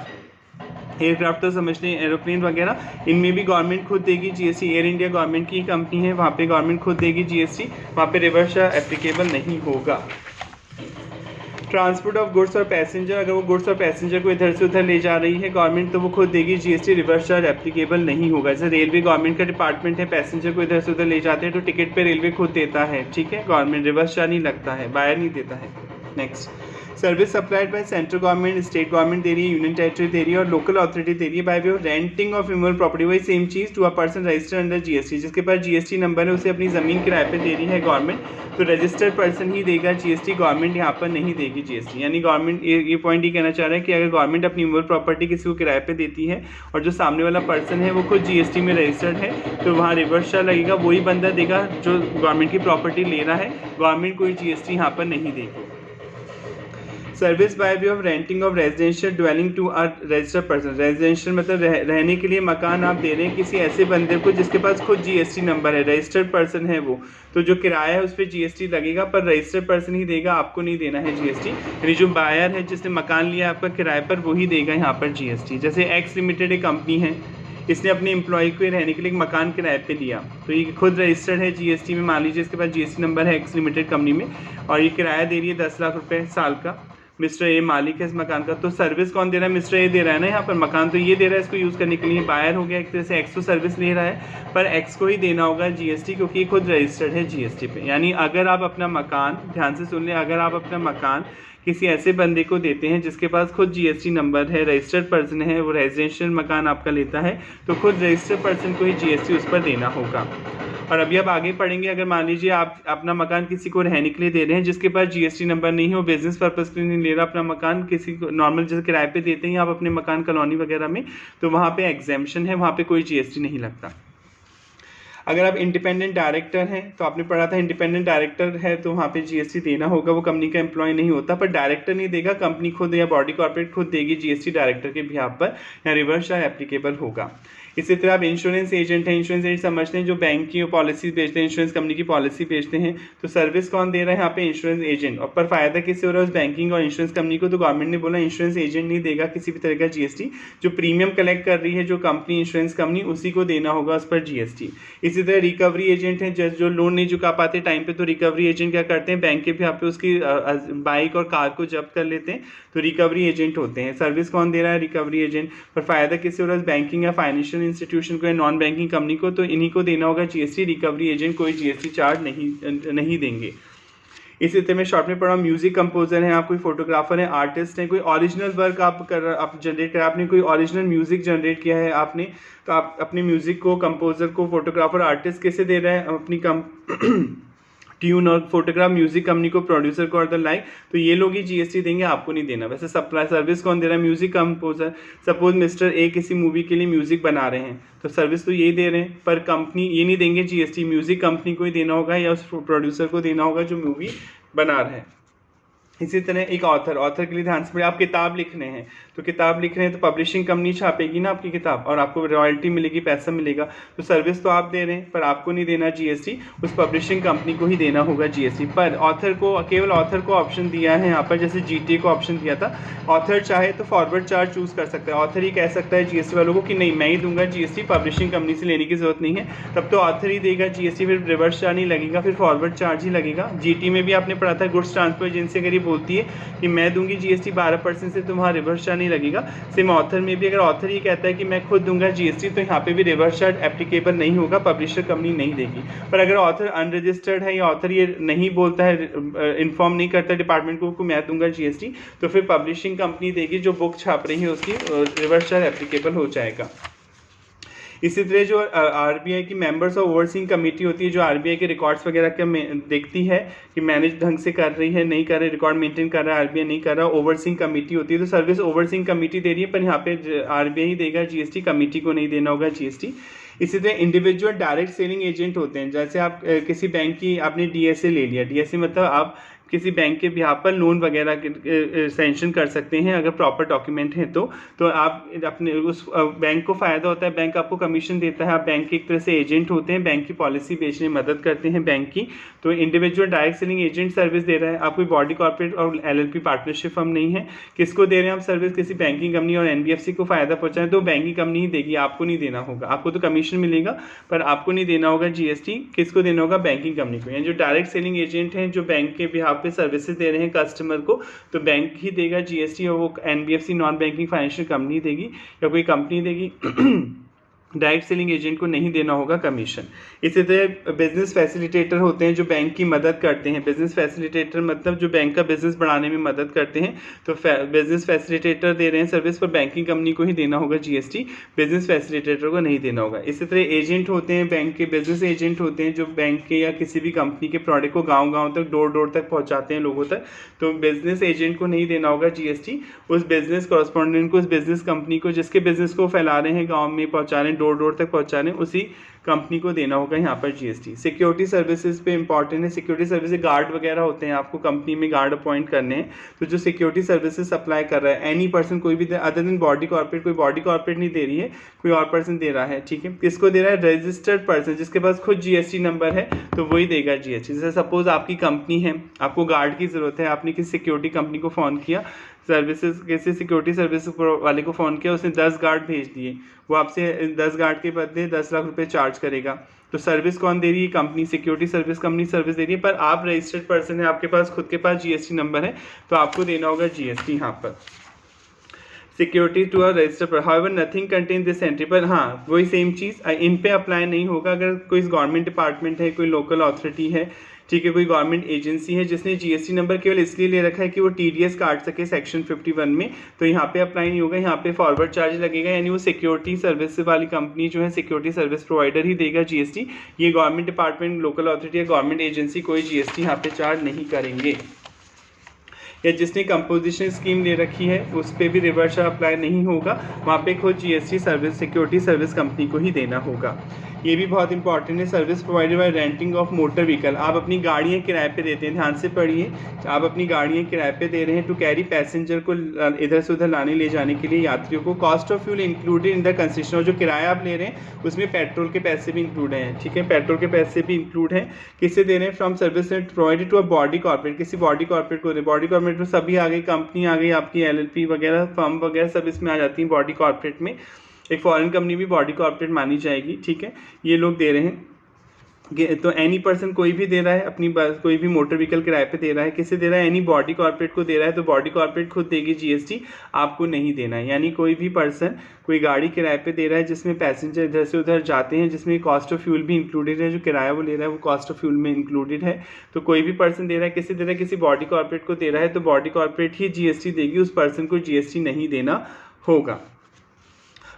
एयरक्राफ्ट तो समझते हैं एरोप्लेन वगैरह, इनमें भी गवर्नमेंट खुद देगी जीएसटी। एयर इंडिया गवर्नमेंट की कंपनी है, वहाँ पे गवर्नमेंट खुद देगी जीएसटी, वहाँ पे रिवर्स चार्ज एप्लीकेबल नहीं होगा। ट्रांसपोर्ट ऑफ गुड्स और पैसेंजर, अगर वो गुड्स और पैसेंजर को इधर से उधर ले जा रही है गवर्नमेंट, तो वो खुद देगी जीएसटी, रिवर्स चार्ज एप्लीकेबल नहीं होगा। जैसे रेलवे गवर्नमेंट का डिपार्टमेंट है, पैसेंजर को इधर से उधर ले जाते हैं तो टिकट पे रेलवे खुद देता है, ठीक है, गवर्नमेंट रिवर्स चार्ज नहीं लगता है, बायर नहीं देता है। Next, service supplied by central government, state government दे रही है, यूनियन टेरिटरी दे रही है और लोकल अथॉरिटी दे रही है by way of renting of immovable property, वही सेम चीज़, to a person registered under GST, जिसके पास जीएसटी नंबर है उसे अपनी ज़मीन किराए पे दे रही है गवर्नमेंट, तो रजिस्टर्ड पर्सन ही देगा जीएसटी, गवर्नमेंट यहाँ पर नहीं देगी जीएसटी। यानी गवर्नमेंट ये पॉइंट ही कहना चाह रहा है कि अगर गवर्नमेंट अपनी इमोल प्रॉपर्टी किसी को किराए पे देती है और जो सामने वाला पर्सन है वो खुद जीएसटी में रजिस्टर्ड है, तो वहाँ रिवर्स चार्ज लगेगा, वही बंदा देगा जो गवर्नमेंट की प्रॉपर्टी ले रहा है, गवर्नमेंट कोई जीएसटी यहाँ पर नहीं देगी। Service by way of renting of residential dwelling to a registered person, residential मतलब रहने के लिए मकान आप दे रहे हैं किसी ऐसे बंदे को जिसके पास खुद जीएसटी नंबर है, रजिस्टर्ड पर्सन है वो, तो जो किराया है उस पर जीएसटी लगेगा, पर रजिस्टर्ड पर्सन ही देगा, आपको नहीं देना है जीएसटी। यानी जो बायर है जिसने मकान लिया आपका किराए पर, वही देगा यहाँ पर जीएसटी। जैसे एक्स लिमिटेड एक कंपनी है, इसने अपने एम्प्लॉय को रहने के लिए एक मकान किराए पे लिया, तो ये खुद रजिस्टर्ड है जीएसटी में, मान लीजिए इसके पास जीएसटी नंबर है एक्स लिमिटेड कंपनी में, और ये किराया दे रही है 10 लाख रुपए साल का, मिस्टर ए मालिक है इस मकान का, तो सर्विस कौन दे रहा है, मिस्टर ए दे रहा है ना, यहाँ पर मकान तो ये दे रहा है इसको यूज़ करने के लिए, बायर हो गया एक तरह से, एक्स तो सर्विस ले रहा है, पर एक्स को ही देना होगा जीएसटी, क्योंकि ये खुद रजिस्टर्ड है जीएसटी पे। यानी अगर आप अपना मकान, ध्यान से सुन लें, अगर आप अपना मकान किसी ऐसे बंदे को देते हैं जिसके पास खुद जीएसटी नंबर है, रजिस्टर्ड पर्सन है, वो रेजिडेंशियल मकान आपका लेता है, तो खुद रजिस्टर्ड पर्सन को ही जीएसटी उस पर देना होगा। और अभी आप आगे पढ़ेंगे, अगर मान लीजिए आप अपना मकान किसी को रहने के लिए दे रहे हैं जिसके पास जीएसटी नंबर नहीं है, वो बिजनेस पर्पज़ के लिए नहीं ले रहा अपना मकान, किसी को नॉर्मल जैसे किराए पे देते हैं आप अपने मकान कॉलोनी वगैरह में, तो वहाँ पे एग्जेम्पशन है, वहाँ पे कोई जीएसटी नहीं लगता। अगर आप इंडिपेंडेंट डायरेक्टर हैं, तो आपने पढ़ा था इंडिपेंडेंट डायरेक्टर है तो वहाँ पे जीएसटी देना होगा, वो कंपनी का एम्प्लॉय नहीं होता, पर डायरेक्टर नहीं देगा, कंपनी खुद या बॉडी कॉर्पोरेट खुद देगी जीएसटी डायरेक्टर के बिहाफ पर, या रिवर्स चार्ज एप्लीकेबल होगा। इसी तरह आप इंश्योरेंस एजेंट हैं, इंश्योरेंस एजेंट समझते हैं जो बैंक की पॉलिसी बेचते हैं, इंश्योरेंस कंपनी की पॉलिसी बेचते हैं, तो सर्विस कौन दे रहा है यहाँ पे, इंश्योरेंस एजेंट, और पर फायदा किससे हो रहा है, उस बैंकिंग और इंश्योरेंस कंपनी को, तो गवर्नमेंट ने बोला इंश्योरेंस एजेंट नहीं देगा किसी भी तरह का जीएसटी, जो प्रीमियम कलेक्ट कर रही है जो कंपनी इंश्योरेंस कंपनी, उसी को देना होगा उस पर जीएसटी। इसी तरह रिकवरी एजेंट हैं, जो लोन नहीं चुका पाते टाइम पे, तो रिकवरी एजेंट क्या करते हैं, बैंक के भी यहाँ पे उसकी बाइक और कार को जब्त कर लेते हैं, तो रिकवरी एजेंट होते हैं। सर्विस कौन दे रहा है, रिकवरी एजेंट, पर फायदा किससे हो रहा है, बैंकिंग या फाइनेंशियल इंस्टीट्यूशन को या नॉन बैंकिंग कंपनी को, तो इन्हीं को देना होगा जीएसटी, रिकवरी एजेंट कोई जीएसटी चार्ज नहीं देंगे। इसी तरह मैं शॉर्ट में पढ़ा, म्यूजिक कंपोजर हैं आप, कोई फोटोग्राफर हैं, आर्टिस्ट हैं, कोई ओरिजिनल वर्क आप जनरेट कर, आपने कोई ओरिजिनल म्यूजिक जनरेट किया है आपने, तो आप अपने म्यूजिक को, कंपोजर को, फोटोग्राफर आर्टिस्ट कैसे दे रहे हैं, अपनी ट्यून और फोटोग्राफ म्यूजिक कंपनी को, प्रोड्यूसर को और द लाइक, तो ये लोग ही जीएसटी देंगे, आपको नहीं देना। वैसे सप्लाई सर्विस कौन दे रहा है, music composer, suppose mister A किसी मूवी के लिए म्यूजिक बना रहे हैं, तो सर्विस तो यही दे रहे हैं, पर कंपनी ये नहीं देंगे जीएसटी, म्यूजिक कंपनी को ही देना होगा या उस प्रोड्यूसर को देना होगा जो मूवी बना रहे हैं। इसी तरह एक ऑथर के लिए ध्यान से पढ़िए, आप किताब लिख रहे हैं तो किताब लिख रहे हैं तो पब्लिशिंग कंपनी छापेगी ना आपकी किताब और आपको रॉयल्टी मिलेगी, पैसा मिलेगा। तो सर्विस तो आप दे रहे हैं पर आपको नहीं देना जीएसटी, उस पब्लिशिंग कंपनी को ही देना होगा जीएसटी। पर ऑथर को, केवल ऑथर को ऑप्शन दिया है यहाँ पर, जैसे जीटीए को ऑप्शन दिया था। ऑथर चाहे तो फॉरवर्ड चार्ज चूज़ कर सकता है। ऑथर ही कह सकता है जीएसटी वालों को कि नहीं मैं ही दूंगा जीएसटी, पब्लिशिंग कंपनी से लेने की जरूरत नहीं है, तब तो ऑथर ही देगा जीएसटी, फिर रिवर्स चार्ज नहीं लगेगा, फिर फॉरवर्ड चार्ज ही लगेगा। जीटी में भी आपने पढ़ा था, गुड्स ट्रांसफर एजेंसी अगर ये बोलती है कि मैं दूंगी जीएसटी 12% से, तुम्हारा रिवर्स चार्ज नहीं लगेगा। सेम ऑथर में भी अगर ऑथर ये कहता है कि मैं खुद दूंगा जीएसटी, तो यहाँ पे भी रिवर्स चार्ज एप्लीकेबल नहीं होगा, पब्लिशर कंपनी नहीं देगी। पर अगर ऑथर अनरजिस्टर्ड है या ऑथर ये नहीं बोलता है, इन्फॉर्म नहीं करता डिपार्टमेंट को मैं दूंगा जीएसटी, तो फिर पब्लिशिंग कंपनी देगी जो बुक छाप रही है उसकी, रिवर्स चार्ज एप्लीकेबल हो जाएगा। इसी तरह जो आरबीआई की मेंबर्स ऑफ ओवरसीइंग कमेटी होती है, जो आरबीआई के रिकॉर्ड्स वगैरह का देखती है कि मैनेज ढंग से कर रही है नहीं कर रही, रिकॉर्ड मेंटेन कर रहा है आरबीआई नहीं कर रहा, ओवरसीइंग कमेटी होती है। तो सर्विस ओवरसीइंग कमेटी दे रही है, पर यहाँ पे आरबीआई ही देगा जीएसटी, कमेटी को नहीं देना होगा जीएसटी। इसी तरह इंडिविजुअल डायरेक्ट सेलिंग एजेंट होते हैं, जैसे आप किसी बैंक की आपने डीएसए ले लिया, डीएसए मतलब आप किसी बैंक के बिहाफ पर लोन वगैरह सेंशन कर सकते हैं अगर प्रॉपर डॉक्यूमेंट है तो आप अपने उस बैंक को फ़ायदा होता है, बैंक आपको कमीशन देता है, आप बैंक के एक तरह से एजेंट होते हैं, बैंक की पॉलिसी बेचने में मदद करते हैं बैंक की। तो individual direct selling agent service दे रहा है, आप कोई बॉडी कॉर्पोरेट और एलएलपी पार्टनरशिप फर्म नहीं है। किसको दे रहे हैं आप सर्विस? किसी बैंकिंग कंपनी और एनबीएफसी को फ़ायदा पहुँचाए तो बैंकिंग कंपनी ही देगी, आपको नहीं देना होगा। आपको तो कमीशन मिलेगा पर आपको नहीं देना होगा जीएसटी, किसको देना होगा? बैंकिंग कंपनी को। यानी जो डायरेक्ट सेलिंग एजेंट हैं जो बैंक के बिहाफ पे सर्विसेज दे रहे हैं कस्टमर को, तो बैंक ही देगा जीएसटी, और वो NBFC non banking financial company देगी या कोई कंपनी देगी। डायरेक्ट सेलिंग एजेंट को नहीं देना होगा कमीशन। इसी तरह बिजनेस फैसिलिटेटर होते हैं जो बैंक की मदद करते हैं। बिजनेस फैसिलिटेटर मतलब जो बैंक का बिजनेस बढ़ाने में मदद करते हैं, तो बिजनेस फैसिलिटेटर दे रहे हैं सर्विस, पर बैंकिंग कंपनी को ही देना होगा जीएसटी, बिजनेस फैसिलिटेटर को नहीं देना होगा। इसी तरह एजेंट होते हैं बैंक के, बिजनेस एजेंट होते हैं जो बैंक के या किसी भी कंपनी के प्रोडक्ट को गाँव तक, डोर तक पहुँचाते हैं लोगों तक, तो बिजनेस एजेंट को नहीं देना होगा जीएसटी। उस बिजनेस कॉरेस्पॉन्डेंट को, उस बिजनेस कंपनी को जिसके बिजनेस को फैला रहे हैं, गाँव में पहुँचा रहे हैं, डोर तक पहुंचा रहे हैं, उसी कंपनी को देना होगा यहाँ पर जीएसटी। सिक्योरिटी सर्विसेज पे इंपॉर्टेंट है। सिक्योरिटी सर्विसेज गार्ड वगैरह होते हैं, आपको कंपनी में गार्ड अपॉइंट करने हैं, तो जो सिक्योरिटी सर्विसेज सप्लाई कर रहा है एनी पर्सन, कोई भी अदर देन बॉडी कॉर्पोरेट, कोई बॉडी कॉर्पोरेट नहीं दे रही है, कोई और पर्सन दे रहा है, ठीक है। किसको दे रहा है? रजिस्टर्ड पर्सन, जिसके पास खुद जीएसटी नंबर है तो वही देगा जीएसटी। जैसे सपोज आपकी कंपनी है, आपको गार्ड की जरूरत है, आपने किसी सिक्योरिटी कंपनी को फ़ोन किया, सर्विसेज किसी सिक्योरिटी सर्विस वाले को फ़ोन किया, उसने 10 गार्ड भेज दिए, वो आपसे 10 गार्ड के बदले 10 लाख रुपए चार्ज करेगा। तो सर्विस कौन दे रही है? Company, security service company service दे रही है, पर आप रजिस्टर्ड पर्सन है, आपके पास खुद के पास जीएसटी नंबर है, तो आपको देना होगा जीएसटी यहाँ पर। सिक्योरिटी टू अ रजिस्टर्ड पर, however nothing contain this entry, पर हाँ वही सेम चीज़ इन पे अप्लाई नहीं होगा। अगर कोई गवर्नमेंट डिपार्टमेंट है, कोई लोकल अथॉरिटी है, ठीक है, कोई गवर्नमेंट एजेंसी है जिसने जीएसटी नंबर केवल इसलिए ले रखा है कि वो टीडीएस काट सके सेक्शन 51 में, तो यहाँ पे अप्लाई नहीं होगा, यहाँ पे फॉरवर्ड चार्ज लगेगा। यानी वो सिक्योरिटी सर्विस वाली कंपनी जो है, सिक्योरिटी सर्विस प्रोवाइडर ही देगा जीएसटी। ये गवर्नमेंट डिपार्टमेंट, लोकल अथॉरिटी या गवर्नमेंट एजेंसी कोई जीएसटी यहाँ पे चार्ज नहीं करेंगे। या जिसने कंपोजिशन स्कीम ले रखी है उस पर भी रिवर्स चार्ज अप्लाई नहीं होगा, वहाँ पे खुद GST service, security service company को ही देना होगा। ये भी बहुत इंपॉर्टेंट है। Service provided bye renting of motor vehicle, आप अपनी गाड़ियाँ किराए पे देते हैं, ध्यान से पढ़िए, आप अपनी गाड़ियाँ किराए पे दे रहे हैं टू कैरी पैसेंजर को इधर से उधर लाने ले जाने के लिए, यात्रियों को। Cost of fuel included in the concession, और जो किराया आप ले रहे हैं उसमें पेट्रोल के पैसे भी इंक्लूड हैं, ठीक है, पेट्रोल के पैसे भी इंक्लूड हैं। किससे दे रहे हैं? From service provided to a body corporate, किसी बॉडी कॉर्पोरेट को दे। बॉडी कॉर्पोरेट में सभी आ गई, कंपनी आ गई, आपकी एलएलपी वगैरह, फर्म वगैरह सब इसमें आ जाती हैं बॉडी कॉर्पोरेट में। एक फॉरेन कंपनी भी बॉडी कॉर्पोरेट मानी जाएगी, ठीक है। ये लोग दे रहे हैं, तो एनी पर्सन कोई भी दे रहा है अपनी कोई भी मोटर व्हीकल किराए पे दे रहा है, किसे दे रहा है? एनी बॉडी कॉर्पोरेट को दे रहा है, तो बॉडी कॉर्पोरेट खुद देगी जीएसटी, आपको नहीं देना है। यानी कोई भी पर्सन कोई गाड़ी किराए पे दे रहा है जिसमें पैसेंजर इधर से उधर जाते हैं, जिसमें कॉस्ट ऑफ फ्यूल भी इंक्लूडेड है, जो किराया वो ले रहा है वो कॉस्ट ऑफ फ्यूल में इंक्लूडेड है, तो कोई भी पर्सन दे रहा है, किसे दे रहा है? किसी बॉडी कॉर्पोरेट को दे रहा है, तो बॉडी कॉर्पोरेट ही जीएसटी देगी, उस पर्सन को जीएसटी नहीं देना होगा।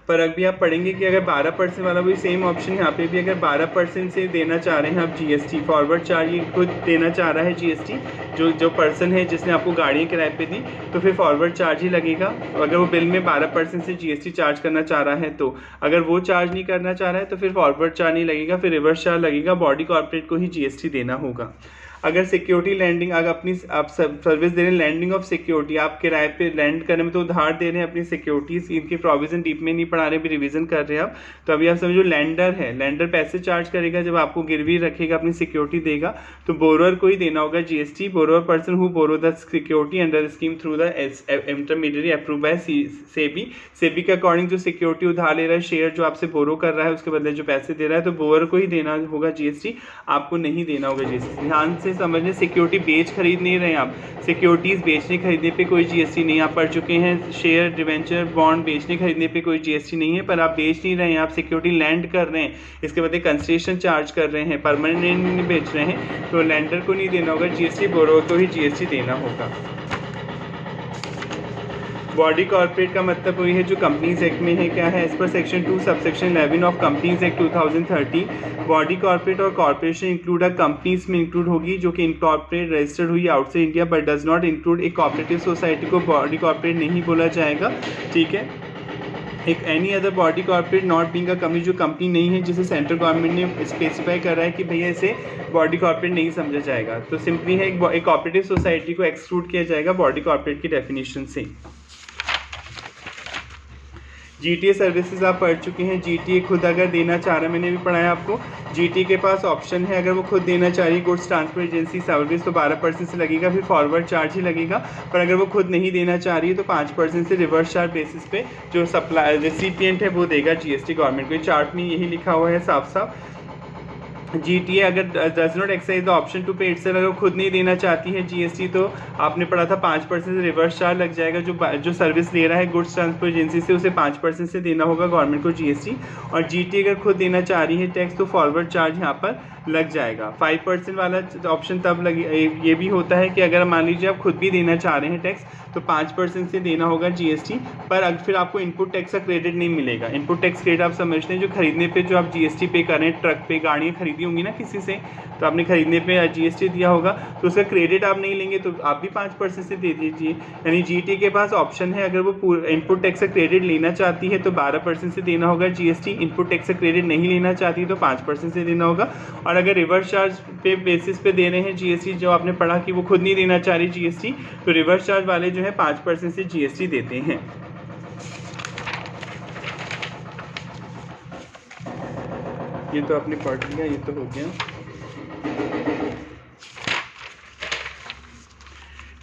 पर अभी आप पढ़ेंगे कि अगर 12% वाला वही सेम ऑप्शन यहाँ पे भी, अगर 12% से देना चाह रहे हैं आप जीएसटी, फॉरवर्ड चार्ज खुद देना चाह रहा है जीएसटी, जो पर्सन है जिसने आपको गाड़ियाँ किराए पे दी, तो फिर फॉरवर्ड चार्ज ही लगेगा। अगर वो बिल में 12% से जीएसटी चार्ज करना चाह रहा है, तो अगर वो चार्ज नहीं करना चाह रहा है तो फिर फॉरवर्ड चार्ज नहीं लगेगा, फिर रिवर्स चार्ज लगेगा, बॉडी कॉर्पोरेट को ही जीएसटी देना होगा। अगर सिक्योरिटी लैंडिंग, अगर अपनी आप सर्विस दे रहे हैं लैंडिंग ऑफ सिक्योरिटी, आप किराए पे लैंड करने में तो उधार दे रहे हैं अपनी सिक्योरिटीज, इनकी प्रोविजन डीप में नहीं पढ़ा रहे, भी रिवीजन कर रहे हैं आप, तो अभी आप समझो लैंडर है, लैंडर पैसे चार्ज करेगा जब आपको गिरवी रखेगा, अपनी सिक्योरिटी देगा, तो बोरोअर को ही देना होगा GST. Borrower person who borrow the security under scheme through the intermediary approve by SEBI. SEBI के अकॉर्डिंग जो सिक्योरिटी उधार ले रहा है, शेयर जो आपसे बोरो कर रहा है, उसके बदले जो पैसे दे रहा है, तो बोरोअर को ही देना होगा जीएसटी, आपको नहीं देना होगा जीएसटी। ध्यान से समझने, सिक्योरिटी बेच खरीद नहीं रहे आप, सिक्योरिटीज बेचने खरीदने पे कोई जीएसटी नहीं, आप पढ़ चुके हैं, शेयर डिवेंचर बॉन्ड बेचने खरीदने पे कोई जीएसटी नहीं है, पर आप बेच नहीं रहे हैं, आप सिक्योरिटी लैंड कर रहे हैं, इसके बदले कंसेशन चार्ज कर रहे हैं, परमानेंट नहीं बेच रहे हैं, तो लैंडर को नहीं देना होगा जीएसटी, बोरोअर को ही जीएसटी देना होगा। बॉडी कॉर्पोरेट का मतलब वही है जो कंपनीज एक्ट में है, क्या है, as per section 2 subsection 11 of companies act 2030, body corporate और कॉर्पोरेशन इंक्लूड अ कंपनीज में इंक्लूड होगी जो कि इनकॉर्पोरेट रजिस्टर्ड हुई outside India but does not include एक कोऑपरेटिव सोसाइटी को बॉडी कॉर्पोरेट नहीं बोला जाएगा, ठीक है। एक any other body corporate not being a company, जो कंपनी नहीं है जिसे सेंट्रल गवर्नमेंट ने स्पेसिफाई कर रहा है कि भैया इसे बॉडी कॉर्पोरेट नहीं समझा जाएगा, तो सिंपली है एक कोऑपरेटिव सोसाइटी को एक्सक्लूड किया जाएगा बॉडी कॉर्पोरेट की डेफिनेशन से। जीटीए सर्विसेज आप पढ़ चुके हैं, जीटीए खुद अगर देना चाह रहा है, मैंने भी पढ़ाया आपको, जीटीए के पास ऑप्शन है, अगर वो खुद देना चाह रही है गुड्स ट्रांसपोर्ट एजेंसी सर्विस तो 12% से लगेगा, फिर फॉरवर्ड चार्ज ही लगेगा, पर अगर वो खुद नहीं देना चाह रही है तो 5% से रिवर्स चार्ज बेसिस पे जो सप्लाई रेसिपिएंट है वो देगा जीएसटी गवर्नमेंट को। चार्ट में यही लिखा हुआ है साफ साफ। जीटीए अगर does not exercise the option to pay itself, अगर खुद नहीं देना चाहती है जीएसटी तो आपने पढ़ा था 5% से रिवर्स चार्ज लग जाएगा, जो सर्विस ले रहा है गुड्स ट्रांसपोर्ट एजेंसी से उसे 5% से देना होगा गवर्नमेंट को जीएसटी, और जीटीए अगर खुद देना चाह रही है टैक्स तो फॉरवर्ड चार्ज यहाँ पर लग जाएगा। 5% वाला ऑप्शन तब लगे, ये भी होता है कि अगर मान लीजिए आप खुद भी देना चाह रहे हैं टैक्स तो 5% से देना होगा जीएसटी, पर अगर फिर आपको इनपुट टैक्स का क्रेडिट नहीं मिलेगा। इनपुट टैक्स क्रेडिट आप समझते हैं जो खरीदने पे जो आप जीएसटी पे कर रहे हैं, ट्रक पे गाड़ियाँ खरीदी होंगी ना किसी से, तो आपने खरीदने पे जीएसटी दिया होगा तो उसका क्रेडिट आप नहीं लेंगे तो आप भी 5% से दे दीजिए। यानी जीटी के पास ऑप्शन है, अगर वो इनपुट टैक्स का क्रेडिट लेना चाहती है तो 12% से देना होगा जीएसटी, इनपुट टैक्स का क्रेडिट नहीं लेना चाहती है तो 5% से देना होगा, और अगर रिवर्स चार्ज पे बेसिस पे दे रहे हैं जीएसटी, जो आपने पढ़ा कि वो खुद नहीं देना चाह रही जीएसटी, तो रिवर्स चार्ज वाले जो है 5% से जीएसटी देते हैं। ये तो आपने पढ़ लिया, ये तो हो गया।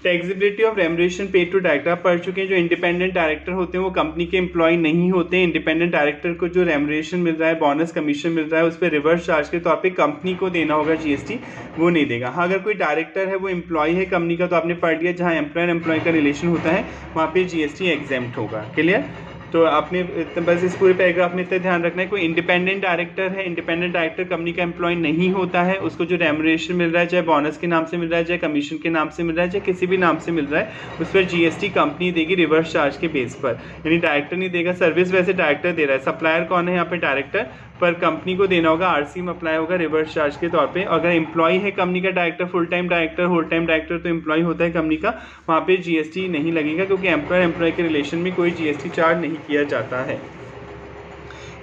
Taxability of remuneration paid to director आप पढ़ चुके हैं, जो इंडिपेंडेंट डायरेक्टर होते हैं वो कंपनी के एम्प्लॉय नहीं होते हैं। इंडिपेंडेंट डायरेक्टर को जो रेम्युनरेशन मिल रहा है, बोनस कमीशन मिल रहा है, उस पर रिवर्स चार्ज के तौर पे कंपनी को देना होगा जीएसटी, वो नहीं देगा। हाँ, अगर कोई डायरेक्टर है वो एम्प्लॉय है कंपनी का तो आपने पढ़ लिया, जहाँ एम्प्लॉयर एम्प्लॉय का रिलेशन होता है वहाँ पे जीएसटी एग्जेम्प्ट होगा। क्लियर? तो आपने बस इस पूरे पैराग्राफ में इतना ध्यान रखना है, कोई इंडिपेंडेंट डायरेक्टर है, इंडिपेंडेंट डायरेक्टर कंपनी का एम्प्लॉय नहीं होता है, उसको जो रेम्युनरेशन मिल रहा है चाहे बोनस के नाम से मिल रहा है, चाहे कमीशन के नाम से मिल रहा है, चाहे किसी भी नाम से मिल रहा है, उस पर जीएसटी कंपनी देगी रिवर्स चार्ज के बेस पर, यानी डायरेक्टर नहीं देगा। सर्विस वैसे डायरेक्टर दे रहा है, सप्लायर कौन है यहाँ पे? डायरेक्टर, पर कंपनी को देना होगा, आरसीएम अप्लाई होगा रिवर्स चार्ज के तौर पे। अगर एम्प्लॉय है कंपनी का director, full time director, whole time director तो एम्प्लॉय होता है कंपनी का, वहाँ पे जीएसटी नहीं लगेगा क्योंकि एम्प्लॉयर एम्प्लॉय के रिलेशन में कोई जीएसटी चार्ज नहीं किया जाता है।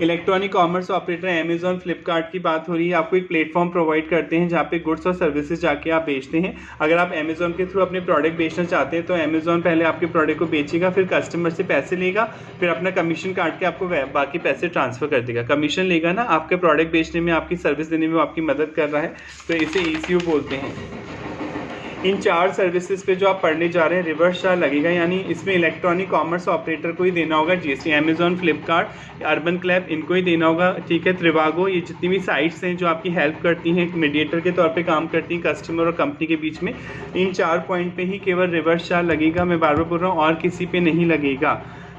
Electronic commerce operator Amazon Flipkart की बात हो रही है, आपको एक प्लेटफॉर्म प्रोवाइड करते हैं जहाँ पे गुड्स और सर्विसेज जाके आप बेचते हैं। अगर आप अमेजॉन के थ्रू अपने प्रोडक्ट बेचना चाहते हैं तो अमेजॉन पहले आपके प्रोडक्ट को बेचेगा, फिर कस्टमर से पैसे लेगा, फिर अपना कमीशन काट के आपको बाकी पैसे ट्रांसफर कर देगा। कमीशन लेगा ना, आपके प्रोडक्ट बेचने में, आपकी सर्विस देने में वो आपकी मदद कर रहा है, तो इसे ECU बोलते हैं। इन 4 सर्विसेज पे जो आप पढ़ने जा रहे हैं रिवर्स चार्ज लगेगा, यानी इसमें इलेक्ट्रॉनिक कॉमर्स ऑपरेटर को ही देना होगा जीएसटी। अमेजॉन, फ्लिपकार्ट, अर्बन क्लैब, इनको ही देना होगा, ठीक है। त्रिवागो, ये जितनी भी साइट्स हैं जो आपकी हेल्प करती हैं, मीडिएटर के तौर पे काम करती हैं कस्टमर और कंपनी के बीच में, इन 4 पॉइंट पे ही केवल रिवर्स चार्ज लगेगा। मैं बार बार बोल रहा हूँ, और किसी पे नहीं लगेगा।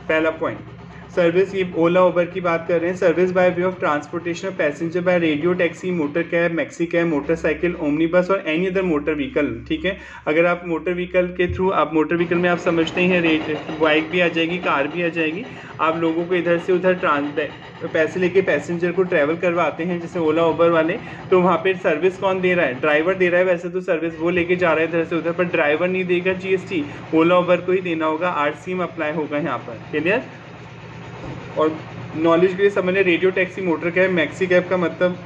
पहला पॉइंट, सर्विस, ये ओला उबर की बात कर रहे हैं। Service by way of transportation of passenger by radio taxi, motor cab, maxi cab, motorcycle, omnibus और एनी अदर मोटर व्हीकल, ठीक है। अगर आप मोटर व्हीकल के थ्रू, आप मोटर व्हीकल में आप समझते हैं बाइक भी आ जाएगी, कार भी आ जाएगी, आप लोगों को इधर से उधर पैसे लेके पैसेंजर को ट्रैवल करवाते हैं जैसे ओला उबर वाले, तो वहाँ पे सर्विस कौन दे रहा है? ड्राइवर दे रहा है, वैसे तो सर्विस वो लेके जा रहा है इधर से उधर, पर ड्राइवर नहीं देगा जीएसटी, ओला उबर को ही देना होगा, आरसीएम अप्लाई होगा यहाँ पर। क्लियर? और नॉलेज के लिए समझने, radio taxi, motor cab, maxi cab का मतलब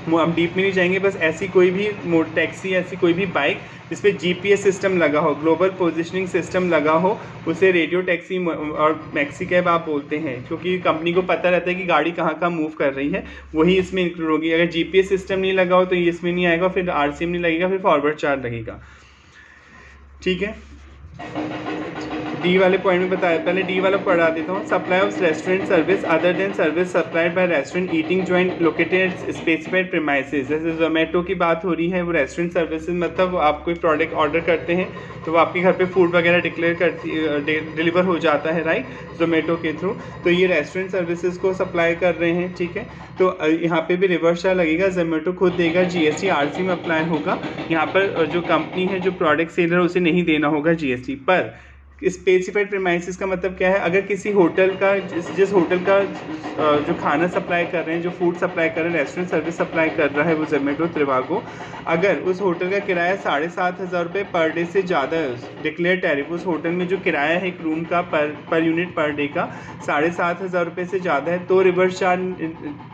हम डीप में नहीं जाएंगे, बस ऐसी कोई भी टैक्सी, ऐसी कोई भी बाइक जिस पे जीपीएस सिस्टम लगा हो, ग्लोबल पोजीशनिंग सिस्टम लगा हो, उसे रेडियो टैक्सी और मैक्सी कैब आप बोलते हैं, क्योंकि कंपनी को पता रहता है कि गाड़ी कहाँ कहाँ मूव कर रही है, वही इसमें इंक्लूड होगी। अगर जीपीएस सिस्टम नहीं लगा हो तो ये इसमें नहीं आएगा, फिर आरसीएम नहीं लगेगा, फिर फॉरवर्ड चार्ज लगेगा। ठीक है, डी वाले पॉइंट में बताया, पहले डी वाला पढ़ा देता हूँ। Supply of restaurant service other than service supplied bye restaurant eating joint located specified premises. जैसे जोमेटो की बात हो रही है, वो रेस्टोरेंट सर्विसेज मतलब आप कोई प्रोडक्ट ऑर्डर करते हैं तो वो आपके घर पे फूड वगैरह डिलीवर हो जाता है, राइट, जोमेटो के थ्रू। तो ये रेस्टोरेंट सर्विसेज को सप्लाई कर रहे हैं, ठीक है। तो यहाँ पे भी रिवर्स चार्ज लगेगा, जोमेटो खुद देगा, जीएसटी आरसी में अप्लाई होगा। यहाँ पर जो कंपनी है, जो प्रोडक्ट सेलर, उसे नहीं देना होगा जीएसटी। पर स्पेसिफाइड प्रीमाइसेस का मतलब क्या है, अगर किसी होटल का जिस होटल का जो खाना सप्लाई कर रहे हैं, जो फूड सप्लाई कर रहे हैं, रेस्टोरेंट सर्विस सप्लाई कर रहा है वो जोमेटो, त्रिवागो, अगर उस होटल का किराया 7,500 रुपये पर डे से ज़्यादा है, डिक्लेयर टैरिफ, उस होटल में जो किराया है एक रूम का पर यूनिट पर डे का 7,500 रुपये से ज़्यादा है, तो रिवर्स चार्ज,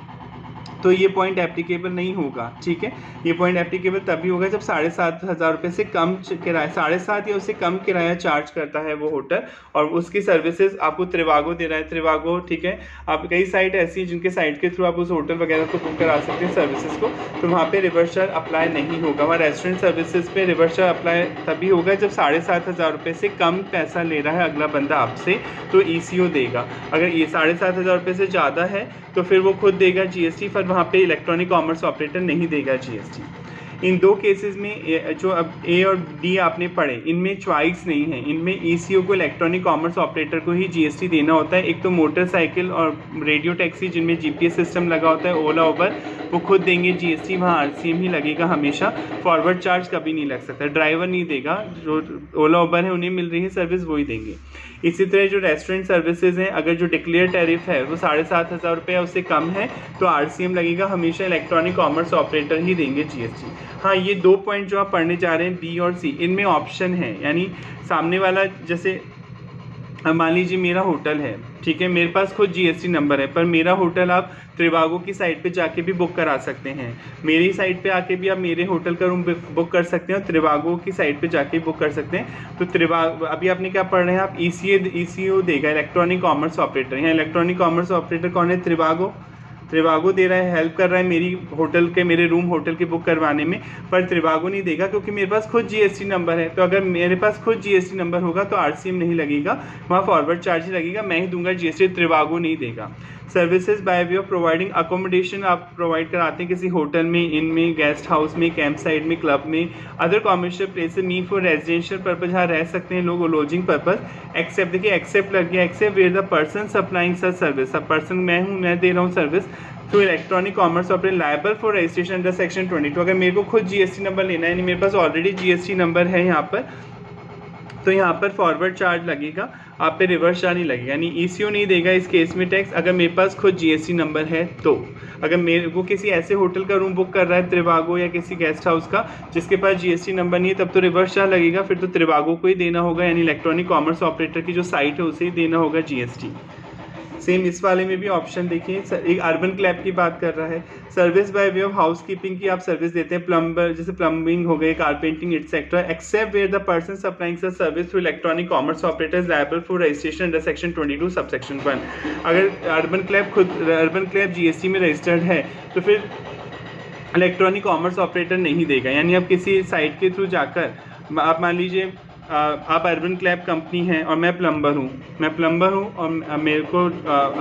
तो ये पॉइंट एप्लीकेबल नहीं होगा। ठीक है, ये पॉइंट एप्लीकेबल तभी होगा जब 7,500 रुपये से कम किराया, 7,500 या उससे कम किराया चार्ज करता है वो होटल, और उसकी सर्विसेज आपको त्रिवागो दे रहा है। त्रिवागो, ठीक है, आप कई साइट ऐसी जिनके साइट के थ्रू आप उस होटल वगैरह को बुक करा सकते हैं सर्विसेज को, तो वहाँ पे रिवर्स चार्ज अप्लाई नहीं होगा। वहाँ रेस्टोरेंट सर्विसेज पे रिवर्स चार्ज अप्लाई तभी होगा जब 7,500 रुपये से कम पैसा ले रहा है अगला बंदा आपसे, तो ईसीओ देगा। अगर ये 7,500 रुपये से ज़्यादा है तो फिर वो खुद देगा जीएसटी, पर वहाँ पे इलेक्ट्रॉनिक कॉमर्स ऑपरेटर नहीं देगा जीएसटी। इन दो केसेस में जो अब ए और डी आपने पढ़े, इनमें चॉइस नहीं है, इनमें ईसीओ को, इलेक्ट्रॉनिक कॉमर्स ऑपरेटर को ही जीएसटी देना होता है। एक तो मोटरसाइकिल और रेडियो टैक्सी जिनमें जीपीएस सिस्टम लगा होता है, ओला, उबर, वो खुद देंगे जीएसटी, वहाँ आरसीएम ही लगेगा हमेशा, फॉरवर्ड चार्ज कभी नहीं लग सकता, ड्राइवर नहीं देगा, जो ओला उबर है उन्हें मिल रही है सर्विस वही देंगे। इसी तरह जो रेस्टोरेंट सर्विसेज हैं, अगर जो डिक्लेयर टैरिफ है वो 7,500 रुपये या उससे कम है तो आरसीएम लगेगा, हमेशा इलेक्ट्रॉनिक कॉमर्स ऑपरेटर ही देंगे जीएसटी। हाँ, ये दो पॉइंट जो आप पढ़ने जा रहे हैं बी और सी, इनमें ऑप्शन है, यानी सामने वाला, जैसे मान लीजिए मेरा होटल है, ठीक है, मेरे पास खुद जीएसटी नंबर है, पर मेरा होटल आप त्रिवागो की साइट पे जाके भी बुक करा सकते हैं, मेरी साइट पे आके भी आप मेरे होटल का रूम बुक कर सकते हैं और त्रिवागो की साइट पे जाके बुक कर सकते हैं। तो त्रिवागो, अभी आपने क्या पढ़ रहे हैं आप, ईसीओ देगा, इलेक्ट्रॉनिक कॉमर्स ऑपरेटर। यहाँ इलेक्ट्रॉनिक कॉमर्स ऑपरेटर कौन है, त्रिवागो दे रहा है, हेल्प कर रहा है मेरी होटल के, मेरे रूम होटल के बुक करवाने में, पर त्रिवागो नहीं देगा क्योंकि मेरे पास खुद जीएसटी नंबर है। तो अगर मेरे पास खुद जीएसटी नंबर होगा तो आरसीएम नहीं लगेगा, वहाँ फॉरवर्ड चार्ज ही लगेगा, मैं ही दूंगा जीएसटी, त्रिवागो नहीं देगा। Services by way of providing accommodation, आप प्रोवाइड कराते हैं किसी होटल में, इनमें, गेस्ट हाउस में, कैंप साइट में, क्लब में, other commercial places mean for residential purpose, जहाँ रह सकते हैं लोग, लॉजिंग पर्पज, एक्सेप्ट, देखिए एक्सेप्ट लग गया, except where the person supplying such service, अब पर्सन मैं हूँ, मैं दे रहा हूँ सर्विस, तो electronic commerce operator liable for registration under section 22। अगर मेरे को खुद जीएसटी नंबर लेना है, नहीं मेरे पास ऑलरेडी जीएसटी नंबर है यहाँ पर, तो यहाँ पर फॉरवर्ड चार्ज लगेगा, आप पे रिवर्स चार्ज नहीं लगेगा, यानी ईसीओ नहीं देगा इस केस में टैक्स, अगर मेरे पास खुद जीएसटी नंबर है तो। अगर मेरे को किसी ऐसे होटल का रूम बुक कर रहा है त्रिवागो या किसी गेस्ट हाउस का जिसके पास जीएसटी नंबर नहीं है, तब तो रिवर्स चार्ज लगेगा, फिर तो त्रिवागो को ही देना होगा, यानी इलेक्ट्रॉनिक कॉमर्स ऑपरेटर की जो साइट है उसे ही देना होगा जीएसटी। सेम इस वाले में भी ऑप्शन देखिए, एक अर्बन क्लैब की बात कर रहा है, service by way of house keeping की आप सर्विस देते हैं, प्लम्बर, जैसे प्लम्बिंग हो गई, carpenting etcetera, except where the person supplying such service through electronic commerce operators liable for registration under section 22 subsection 1। अगर अर्बन क्लैब जीएसटी में registered है तो फिर इलेक्ट्रॉनिक कॉमर्स ऑपरेटर नहीं देगा, यानी आप किसी साइट के थ्रू जाकर, आप मान लीजिए आप अर्बन क्लैब कंपनी है और मैं प्लम्बर हूँ और मेरे को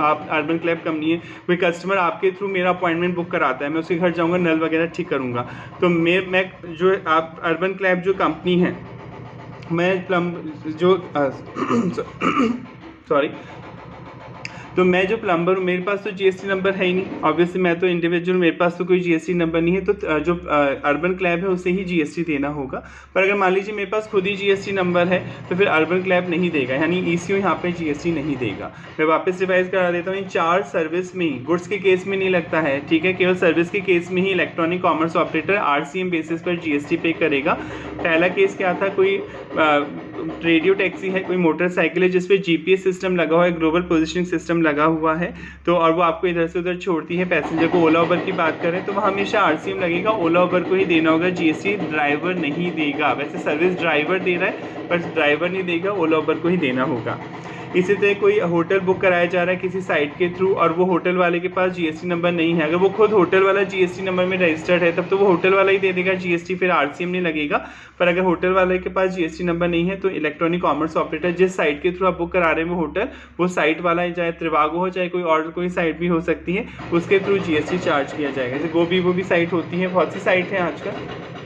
आप अर्बन क्लैब कंपनी है, कोई कस्टमर आपके थ्रू मेरा अपॉइंटमेंट बुक कराता है, मैं उसके घर जाऊँगा, नल वगैरह ठीक करूँगा, तो मैं जो आप अर्बन क्लैब जो कंपनी है, मैं तो मैं जो प्लम्बर हूँ, मेरे पास तो जीएसटी नंबर है ही नहीं, ऑब्वियसली मैं तो इंडिविजुअल, मेरे पास तो कोई जीएसटी नंबर नहीं है, तो जो अर्बन क्लैब है उसे ही जीएसटी देना होगा। पर अगर मान लीजिए मेरे पास खुद ही जीएसटी नंबर है तो फिर अर्बन क्लैब नहीं देगा, यानी ईसीओ यहाँ पे जीएसटी नहीं देगा। मैं वापस रिवाइज करा देता हूँ, चार्ज सर्विस में ही, गुड्स के केस में नहीं लगता है, ठीक है, केवल सर्विस के केस में ही electronic commerce operator RCM basis पर जीएसटी पे करेगा, पहला केस क्या था, कोई रेडियो टैक्सी है, कोई मोटरसाइकिल है जिसपे जीपीएस सिस्टम लगा हुआ है, ग्लोबल पोजिशनिंग सिस्टम लगा हुआ है, तो और वो आपको इधर से उधर छोड़ती है पैसेंजर को। ओला उबर की बात करें तो वहाँ हमेशा आरसीएम लगेगा, ओला उबर को ही देना होगा, जीएसटी ड्राइवर नहीं देगा। वैसे सर्विस ड्राइवर दे रहा है पर ड्राइवर नहीं देगा, ओला उबर को ही देना होगा। इसी तरह कोई होटल बुक कराया जा रहा है किसी साइट के थ्रू और वो होटल वाले के पास जीएसटी नंबर नहीं है, अगर वो खुद होटल वाला जीएसटी नंबर में रजिस्टर्ड है तब तो वो होटल वाला ही दे देगा जीएसटी, फिर आरसीएम नहीं लगेगा। पर अगर होटल वाले के पास जीएसटी नंबर नहीं है तो इलेक्ट्रॉनिक कॉमर्स ऑपरेटर जिस साइट के थ्रू आप बुक करा रहे हैं वो होटल, वो साइट वाला है, चाहे त्रिवागो हो चाहे कोई और कोई साइट भी हो सकती है, उसके थ्रू जीएसटी चार्ज किया जाएगा। जैसे गोभी वो भी साइट होती है, बहुत सी साइट है आजकल।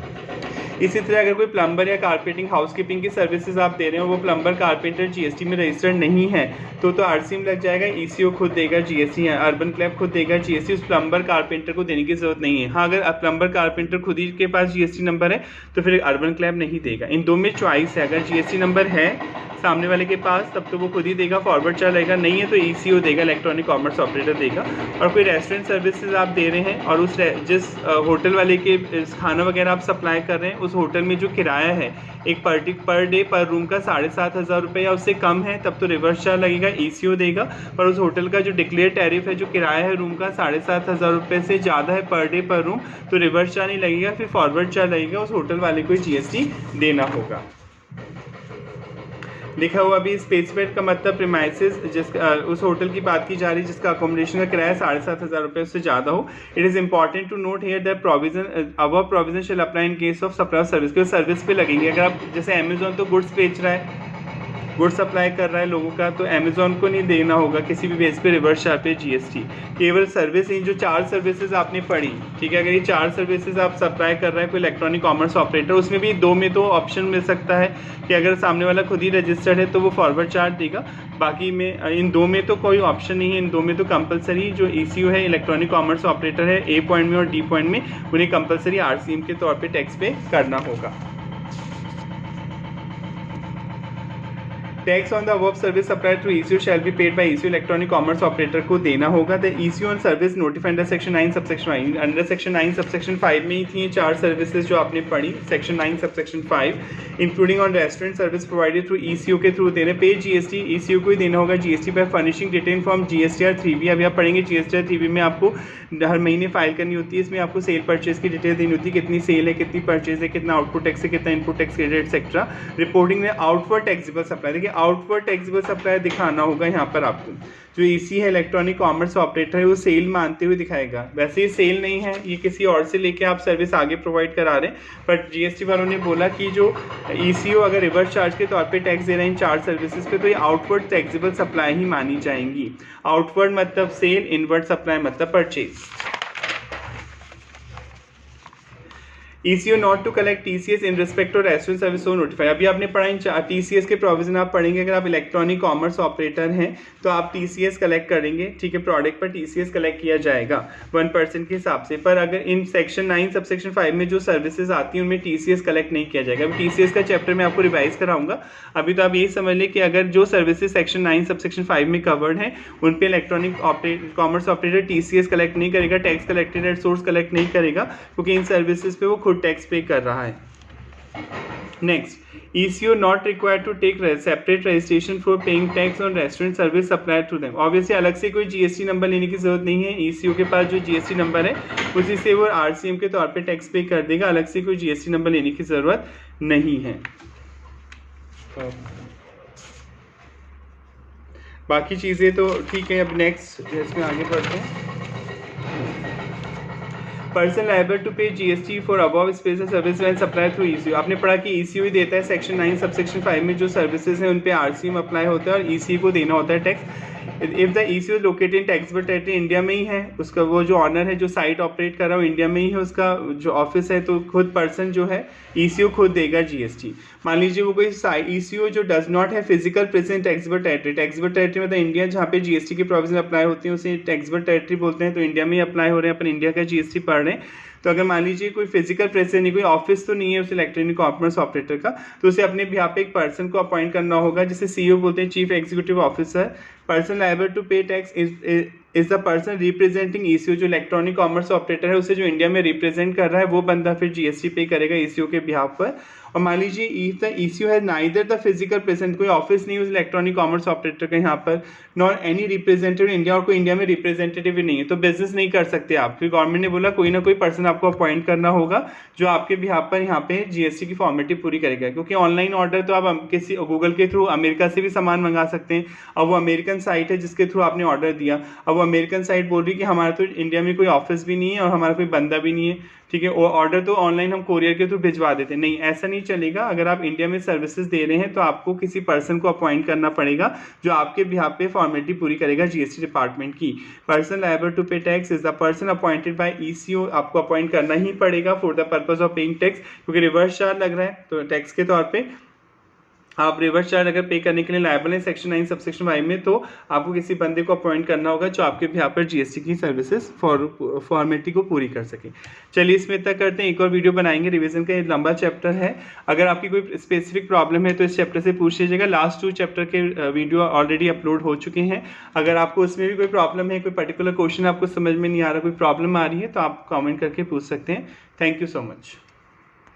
इसी तरह अगर कोई प्लम्बर या कारपेंटिंग हाउसकीपिंग की सर्विसेज आप दे रहे हो, वो प्लम्बर कारपेंटर जीएसटी में रजिस्टर्ड नहीं है तो आरसीएम लग जाएगा, ईसीओ खुद देगा जीएसटी, अर्बन क्लैब खुद देगा जीएसटी, उस प्लम्बर कारपेंटर को देने की जरूरत नहीं है। हाँ, अगर प्लम्बर कारपेंटर खुद ही के पास जीएसटी नंबर है तो फिर अर्बन क्लैब नहीं देगा। इन दो में चॉइस है, अगर जीएसटी नंबर है सामने वाले के पास तब तो वो खुद ही देगा, फॉरवर्ड चार्ज लगेगा, नहीं है तो ईसीओ देगा, इलेक्ट्रॉनिक कॉमर्स ऑपरेटर देगा। और कोई रेस्टोरेंट सर्विसेज आप दे रहे हैं और उस जिस होटल वाले के खाना वगैरह आप सप्लाई कर रहे हैं, उस होटल में जो किराया है एक पर डे पर रूम का 7,500 रुपये या उससे कम है तब तो रिवर्स चार्ज लगेगा, ईसीओ देगा। पर उस होटल का जो डिक्लेयर टैरिफ है, जो किराया है रूम का 7,500 रुपये से ज़्यादा है पर डे पर रूम, तो रिवर्स चार्ज नहीं लगेगा, फिर फॉरवर्ड चार्ज लगेगा, उस होटल वाले को जीएसटी देना होगा। लिखा हुआ भी स्पेसिफाइड का मतलब प्रीमाइसेस जिस उस होटल की बात की जा रही है जिसका अकोमोडेशन का किराया 7,500 रुपये उससे ज़्यादा हो। It is important to note here that provision shall apply in case of supply of service, क्योंकि सर्विस पे लगेंगे। अगर आप जैसे अमेजोन तो गुड्स बेच रहा है, गुड्स सप्लाई कर रहा है लोगों का, तो अमेजोन को नहीं देना होगा किसी भी बेस पे रिवर्स चार्ज पे जीएसटी। केवल सर्विस, इन जो 4 सर्विसेज आपने पढ़ी, ठीक है, अगर ये 4 सर्विसेज आप सप्लाई कर रहे हैं कोई इलेक्ट्रॉनिक कॉमर्स ऑपरेटर, उसमें भी 2 में तो ऑप्शन मिल सकता है कि अगर सामने वाला खुद ही रजिस्टर्ड है तो वो फॉरवर्ड चार्ज देगा, बाकी में इन 2 में तो कोई ऑप्शन नहीं है। इन 2 में तो कंपलसरी जो ईसीओ है, इलेक्ट्रॉनिक कॉमर्स ऑपरेटर है, ए पॉइंट में और डी पॉइंट में उन्हें कंपलसरी आरसीएम के तौर पर टैक्स पे करना होगा। Tax on the above service supplied through eco shall be paid by eco, electronic commerce operator को देना होगा। The eco on service notified under section 9 subsection 5, under section 9 subsection 5 में ही थी 4 सर्विसेज जो आपने पढ़ी, section 9 subsection 5, including on restaurant service provided through eco के through देने पे जीएसटी, ईसीओ को ही देना होगा GST by furnishing detain from GSTR 3B। अभी आप पढ़ेंगे जीएसटीआर 3B में आपको हर महीने फाइल करनी होती है, इसमें आपको सेल परचेज की डिटेल देनी होती है, कितनी सेल है, कितनी परचेज है, कितना आउटपुट टैक्स है, कितना input tax credit etcetera. Reporting में आउटवर्ड टैक्सेबल सप्लाई, देखिए आउटवर्ड टैक्सेबल सप्लाई दिखाना होगा यहाँ पर आपको। जो ईसी है इलेक्ट्रॉनिक कॉमर्स ऑपरेटर है वो सेल मानते हुए दिखाएगा, वैसे ये सेल नहीं है, ये किसी और से लेके आप सर्विस आगे प्रोवाइड करा रहे हैं। बट जीएसटी वालों ने बोला कि जो ईसीओ अगर रिवर्स चार्ज के तौर पे टैक्स दे रहे हैं इन 4 सर्विसेज पे तो ये आउटवर्ड टैक्सेबल सप्लाई ही मानी जाएंगी। आउटवर्ड मतलब सेल, इनवर्ड सप्लाई मतलब purchase. ECO not to collect TCS in respect of restaurant service so notify. अभी आपने पढ़ा इन TCS के प्रोविजन आप पढ़ेंगे, अगर आप इलेक्ट्रॉनिक कॉमर्स ऑपरेटर हैं तो आप TCS कलेक्ट करेंगे, ठीक है, प्रोडक्ट पर TCS कलेक्ट किया जाएगा 1% के हिसाब से। पर अगर इन सेक्शन 9 सबसेक्शन 5 में जो सर्विसेज आती हैं उनमें TCS कलेक्ट नहीं किया जाएगा। अभी TCS का चैप्टर मैं आपको रिवाइज कराऊंगा, अभी तो आप यही समझ लें कि अगर जो सर्विसेज सेक्शन 9 सबसेक्शन 5 में कवर्ड हैं उन पर electronic commerce operator TCS collect नहीं करेगा, tax collected at source collect नहीं करेगा, क्योंकि इन सर्विसेज पे वो खुद टैक्स पे कर रहा है। Next, ECO not required to take separate registration for paying tax on restaurant service supplied to them। Obviously अलग से कोई GST नंबर लेने की जरूरत नहीं है, ECO के पास जो GST नंबर है उसी से वो RCM के तौर पे टैक्स पे कर देगा, अलग से कोई GST नंबर लेने की जरूरत नहीं है। बाकी चीज़ें तो ठीक है। अब नेक्स्ट इसमें आगे बढ़ते हैं। पर्सन लायबल टू पे GST for above special service when supply through eco. आपने पढ़ा कि ईसीओ ही देता है, सेक्शन 9 सबसेक्शन 5 में जो सर्विसेज हैं उन पे आरसीएम अप्लाई होता है और ईसी को देना होता है tax. If the eco located in taxable territory, India में ही है, उसका वो जो ऑनर है जो साइट ऑपरेट कर रहा है इंडिया में ही है, उसका जो ऑफिस है, तो खुद पर्सन जो है ईसीओ खुद देगा जीएसटी। मान लीजिए वो कोई ईसीओ जो डज नॉट है physical present taxable territory, taxable territory मतलब इंडिया जहाँ पे जीएसटी के प्रोविजन अप्लाई होते हैं उसे टैक्सेबल टेरिटरी बोलते हैं, तो इंडिया में ही अप्लाई हो रहे हैं, अपन इंडिया का जीएसटी पढ़ रहे हैं। तो अगर मान लीजिए कोई फिजिकल प्रेजेंस नहीं, कोई ऑफिस तो नहीं है उस इलेक्ट्रॉनिक कॉमर्स ऑपरेटर का, तो उसे अपने यहाँ पे एक पर्सन को अपॉइंट करना होगा जिसे सीईओ बोलते हैं, chief executive officer. Person liable to pay tax is the person representing ECO, जो इलेक्ट्रॉनिक कॉमर्स ऑपरेटर है उसे जो इंडिया में रिप्रेजेंट कर रहा है वो बंदा फिर जीएसटी पे करेगा ईसीओ के बिहाफ पर। और मान लीजिए if the eco has neither the physical present, कोई ऑफिस नहीं है उस इलेक्ट्रॉनिक कॉमर्स ऑपरेटर का यहाँ पर, नॉर एनी रिप्रेजेंटेटिव इंडिया, और कोई इंडिया में रिप्रेजेंटेटिव भी नहीं है, तो बिजनेस नहीं कर सकते आप। फिर गवर्नमेंट ने बोला कोई ना कोई पर्सन आपको अपॉइंट करना होगा जो आपके बिहाफ पर यहाँ पे जीएसटी की फॉर्मेलिटी पूरी करेगा, क्योंकि ऑनलाइन ऑर्डर तो आप किसी गूगल के थ्रू अमेरिका से भी सामान मंगा सकते हैं। अब वो अमेरिकन साइट है जिसके थ्रू आपने ऑर्डर दिया, अब वो अमेरिकन साइट बोल रही है कि हमारा तो इंडिया में कोई ऑफिस भी नहीं है और हमारा कोई बंदा भी नहीं है, ठीक है, वो ऑर्डर तो ऑनलाइन हम कोरियर के थ्रू भिजवा देते हैं। नहीं, ऐसा नहीं चलेगा। अगर आप इंडिया में सर्विसेज दे रहे हैं तो आपको किसी पर्सन को अपॉइंट करना पड़ेगा जो आपके बिहाफ पे फॉर्मेलिटी पूरी करेगा जीएसटी डिपार्टमेंट की। Person liable to pay tax is the person appointed by eco, आपको अपॉइंट करना ही पड़ेगा for the purpose of paying tax, क्योंकि रिवर्स चार्ज लग रहा है तो टैक्स के तौर पे आप रिवर्स चार्ज अगर पे करने के लिए लायबल है सेक्शन 9 सबसेक्शन 5 में, तो आपको किसी बंदे को अपॉइंट करना होगा जो आपके यहाँ पर जीएसटी की सर्विसेज फॉर्मेलिटी को पूरी कर सके। चलिए इसमें तक करते हैं, एक और वीडियो बनाएंगे। रिवीजन का ये लंबा चैप्टर है, अगर आपकी कोई स्पेसिफिक प्रॉब्लम है तो इस चैप्टर से पूछ लीजिएगा। लास्ट 2 चैप्टर के वीडियो ऑलरेडी अपलोड हो चुके हैं। अगर आपको उसमें भी कोई प्रॉब्लम है, कोई पर्टिकुलर क्वेश्चन आपको समझ में नहीं आ रहा, कोई प्रॉब्लम आ रही है, तो आप कॉमेंट करके पूछ सकते हैं। Thank you so much.